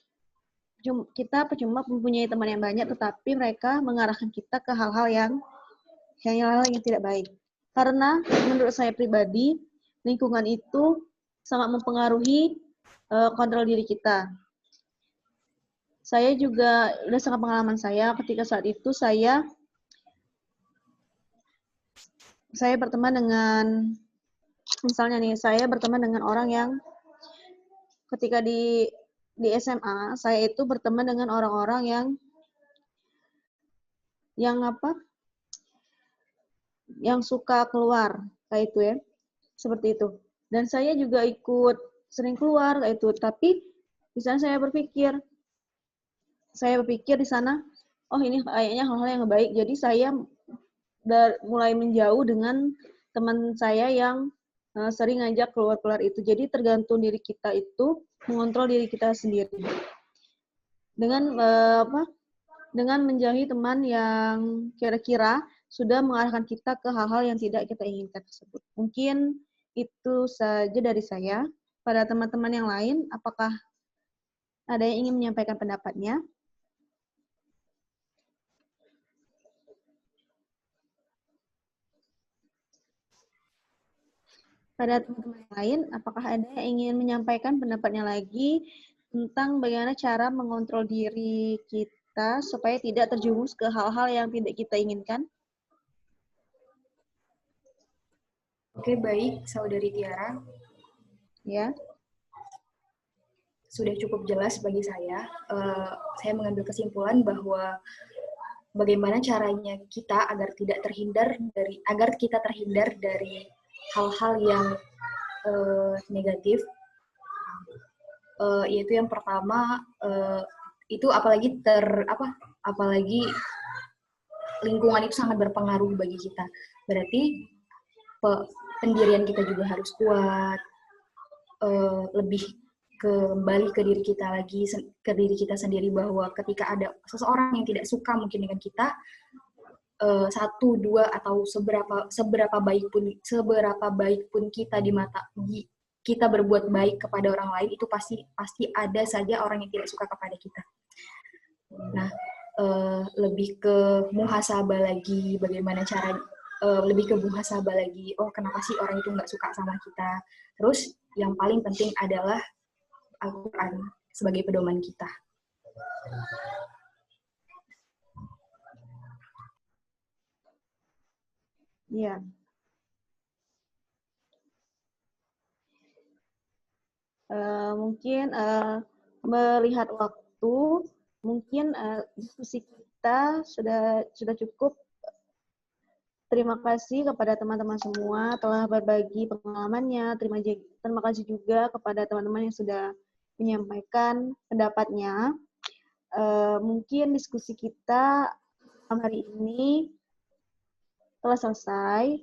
kita percuma mempunyai teman yang banyak, tetapi mereka mengarahkan kita ke hal-hal yang tidak baik. Karena menurut saya pribadi, lingkungan itu sangat mempengaruhi kontrol diri kita. Saya juga, berdasarkan pengalaman saya, ketika saat itu saya berteman dengan, misalnya nih, saya berteman dengan orang yang ketika di SMA, saya itu berteman dengan orang-orang yang suka keluar, kayak itu ya, seperti itu. Dan saya juga ikut sering keluar, kayak itu. Tapi, di sana saya berpikir di sana, oh ini kayaknya hal-hal yang baik, jadi saya mulai menjauh dengan teman saya yang sering ngajak keluar-keluar itu. Jadi tergantung diri kita itu mengontrol diri kita sendiri. Dengan menjauhi teman yang kira-kira sudah mengarahkan kita ke hal-hal yang tidak kita inginkan tersebut. Mungkin itu saja dari saya. Pada teman-teman yang lain, apakah ada yang ingin menyampaikan pendapatnya? Pada teman-teman yang lain, apakah ada yang ingin menyampaikan pendapatnya lagi tentang bagaimana cara mengontrol diri kita supaya tidak terjerumus ke hal-hal yang tidak kita inginkan? Oke, baik, Saudari Tiara. Ya. Sudah cukup jelas bagi saya. Saya mengambil kesimpulan bahwa bagaimana caranya kita agar kita terhindar dari hal-hal yang negatif. Yaitu yang pertama itu apalagi lingkungan itu sangat berpengaruh bagi kita. Berarti pendirian kita juga harus kuat, lebih kembali ke diri kita sendiri, bahwa ketika ada seseorang yang tidak suka mungkin dengan kita, 1, 2 atau seberapa baik pun kita di mata kita berbuat baik kepada orang lain, itu pasti ada saja orang yang tidak suka kepada kita. Nah, lebih ke muhasabah lagi, bagaimana cara lebih ke muhasabah lagi, kenapa sih orang itu nggak suka sama kita. Terus yang paling penting adalah Al-Quran sebagai pedoman kita. Ya. Mungkin melihat waktu, mungkin diskusi kita sudah cukup. Terima kasih kepada teman-teman semua telah berbagi pengalamannya. Terima kasih juga kepada teman-teman yang sudah menyampaikan pendapatnya. Mungkin diskusi kita hari ini telah selesai.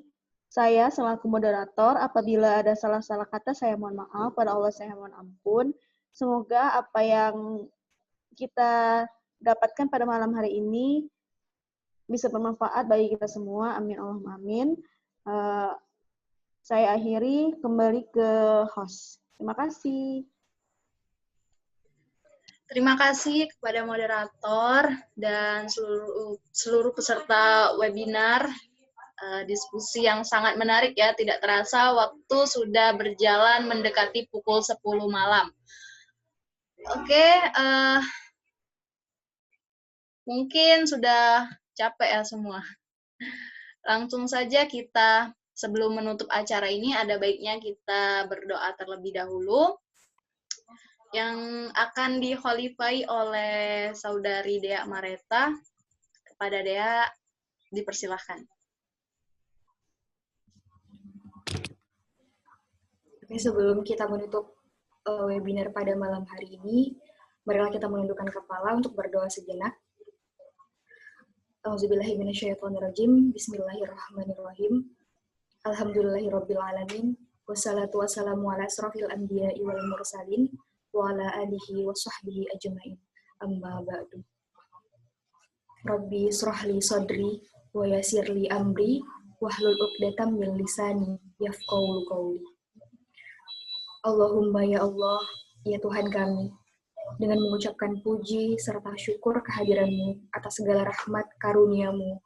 Saya selaku moderator, apabila ada salah-salah kata, saya mohon maaf. Pada Allah saya mohon ampun. Semoga apa yang kita dapatkan pada malam hari ini bisa bermanfaat bagi kita semua. Amin Allahumma amin. Saya akhiri, kembali ke host. Terima kasih. Terima kasih kepada moderator dan seluruh peserta webinar. Diskusi yang sangat menarik ya, tidak terasa waktu sudah berjalan mendekati pukul 10 malam. Oke, mungkin sudah capek ya semua. Langsung saja kita, sebelum menutup acara ini, ada baiknya kita berdoa terlebih dahulu, yang akan dikholifai oleh Saudari Dea Mareta. Kepada Dea, dipersilahkan. Oke, sebelum kita menutup webinar pada malam hari ini, marilah kita menundukkan kepala untuk berdoa sejenak. Auzubillahiminasyaitonirrajim. Bismillahirrahmanirrahim. Alhamdulillahirrabbilalamin. Wassalatu wassalamu ala asrofil anbiya'i wal mursalin wa ala alihi wa sahbihi ajma'in. Amma ba'du. Rabbi srahli sadri wa yasirli amri wahlul uqdatam min lisani yafqahu qawli. Allahumma ya Allah, ya Tuhan kami, dengan mengucapkan puji serta syukur kehadiran-Mu atas segala rahmat karunia-Mu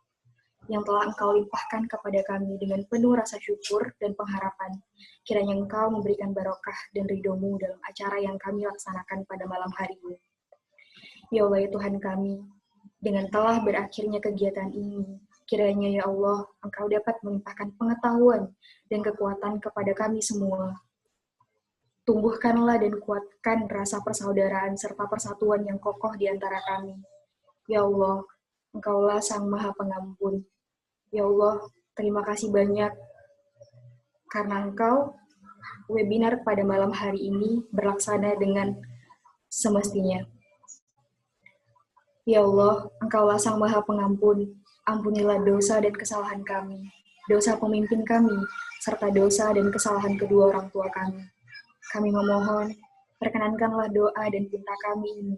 yang telah Engkau limpahkan kepada kami dengan penuh rasa syukur dan pengharapan. Kiranya Engkau memberikan barokah dan ridho-Mu dalam acara yang kami laksanakan pada malam hari ini. Ya Allah ya Tuhan kami, dengan telah berakhirnya kegiatan ini, kiranya ya Allah, Engkau dapat melimpahkan pengetahuan dan kekuatan kepada kami semua. Tumbuhkanlah dan kuatkan rasa persaudaraan serta persatuan yang kokoh di antara kami. Ya Allah, Engkaulah Sang Maha Pengampun. Ya Allah, terima kasih banyak karena Engkau webinar pada malam hari ini berlaksana dengan semestinya. Ya Allah, Engkaulah Sang Maha Pengampun. Ampunilah dosa dan kesalahan kami, dosa pemimpin kami, serta dosa dan kesalahan kedua orang tua kami. Kami memohon, perkenankanlah doa dan pinta kami ini.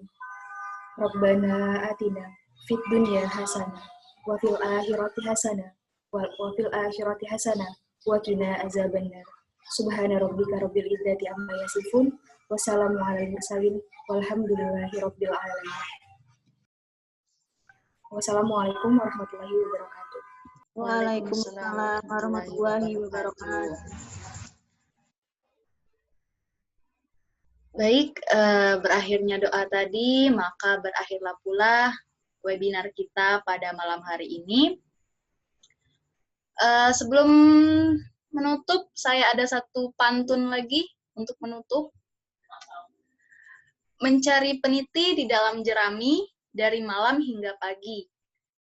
Rabbana atina fid dunya hasanah, wa fil akhirati hasanah, wa fil akhirati hasanah, wa qina azabannar. Subhana rabbika rabbil izzati amma yasifun, wassalamu alal mursalin, walhamdulillahi rabbil alamin. Wassalamualaikum warahmatullahi wabarakatuh. Waalaikumsalam warahmatullahi wabarakatuh. Baik, berakhirnya doa tadi, maka berakhirlah pula webinar kita pada malam hari ini. Sebelum menutup, saya ada satu pantun lagi untuk menutup. Mencari peniti di dalam jerami, dari malam hingga pagi.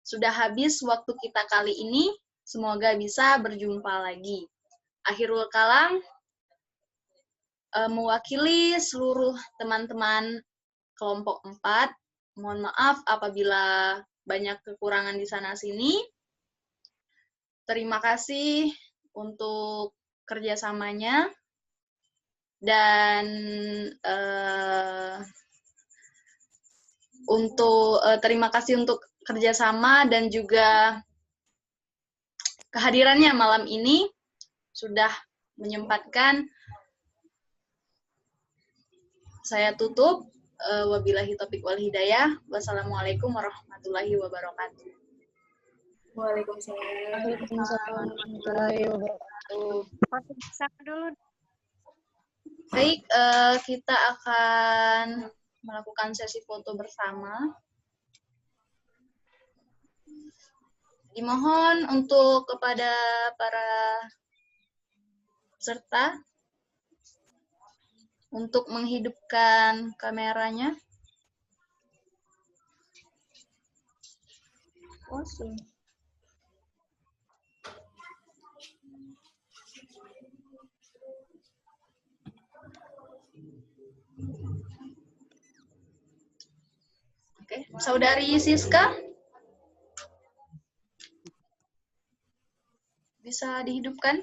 Sudah habis waktu kita kali ini, semoga bisa berjumpa lagi. Akhirul kalam, mewakili seluruh teman-teman kelompok 4, mohon maaf apabila banyak kekurangan di sana-sini. Terima kasih untuk kerjasamanya, dan terima kasih untuk kerjasama dan juga kehadirannya malam ini, sudah menyempatkan. Saya tutup. Wabillahi taufiq wal hidayah. Wassalamualaikum warahmatullahi wabarakatuh. Waalaikumsalam warahmatullahi wabarakatuh. Dulu. Baik, kita akan melakukan sesi foto bersama. Dimohon untuk kepada para peserta untuk menghidupkan kameranya. Awesome. Oke, Saudari Siska, bisa dihidupkan?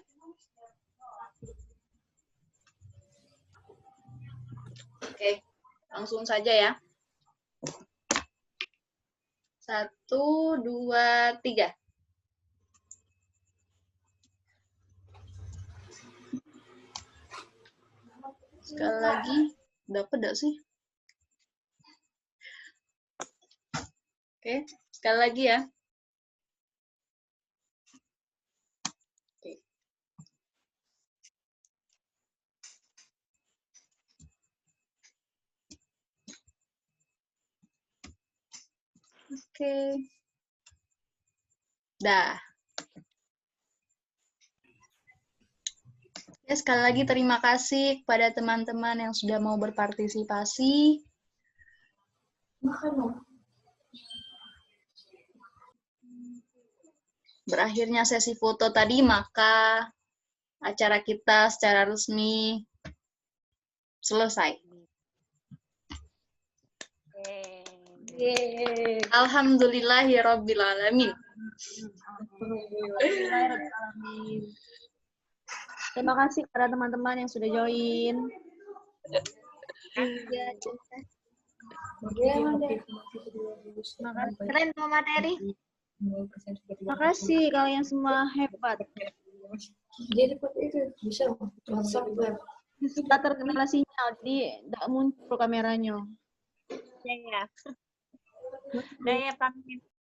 Oke, langsung saja ya. 1, 2, 3. Sekali lagi, dapat enggak sih? Oke, sekali lagi ya. Oke. Oke. Dah. Ya, sekali lagi terima kasih kepada teman-teman yang sudah mau berpartisipasi. Berakhirnya sesi foto tadi, maka acara kita secara resmi selesai. Alhamdulillahirrabbilalamin. Terima kasih kepada teman-teman yang sudah join. Keren Pak materi. Terima kasih kalian semua hebat. Jadi itu bisa WhatsApp web. Kita terkendala sinyal, jadi tidak muncul kameranya. Ya. Udah ya, pamit.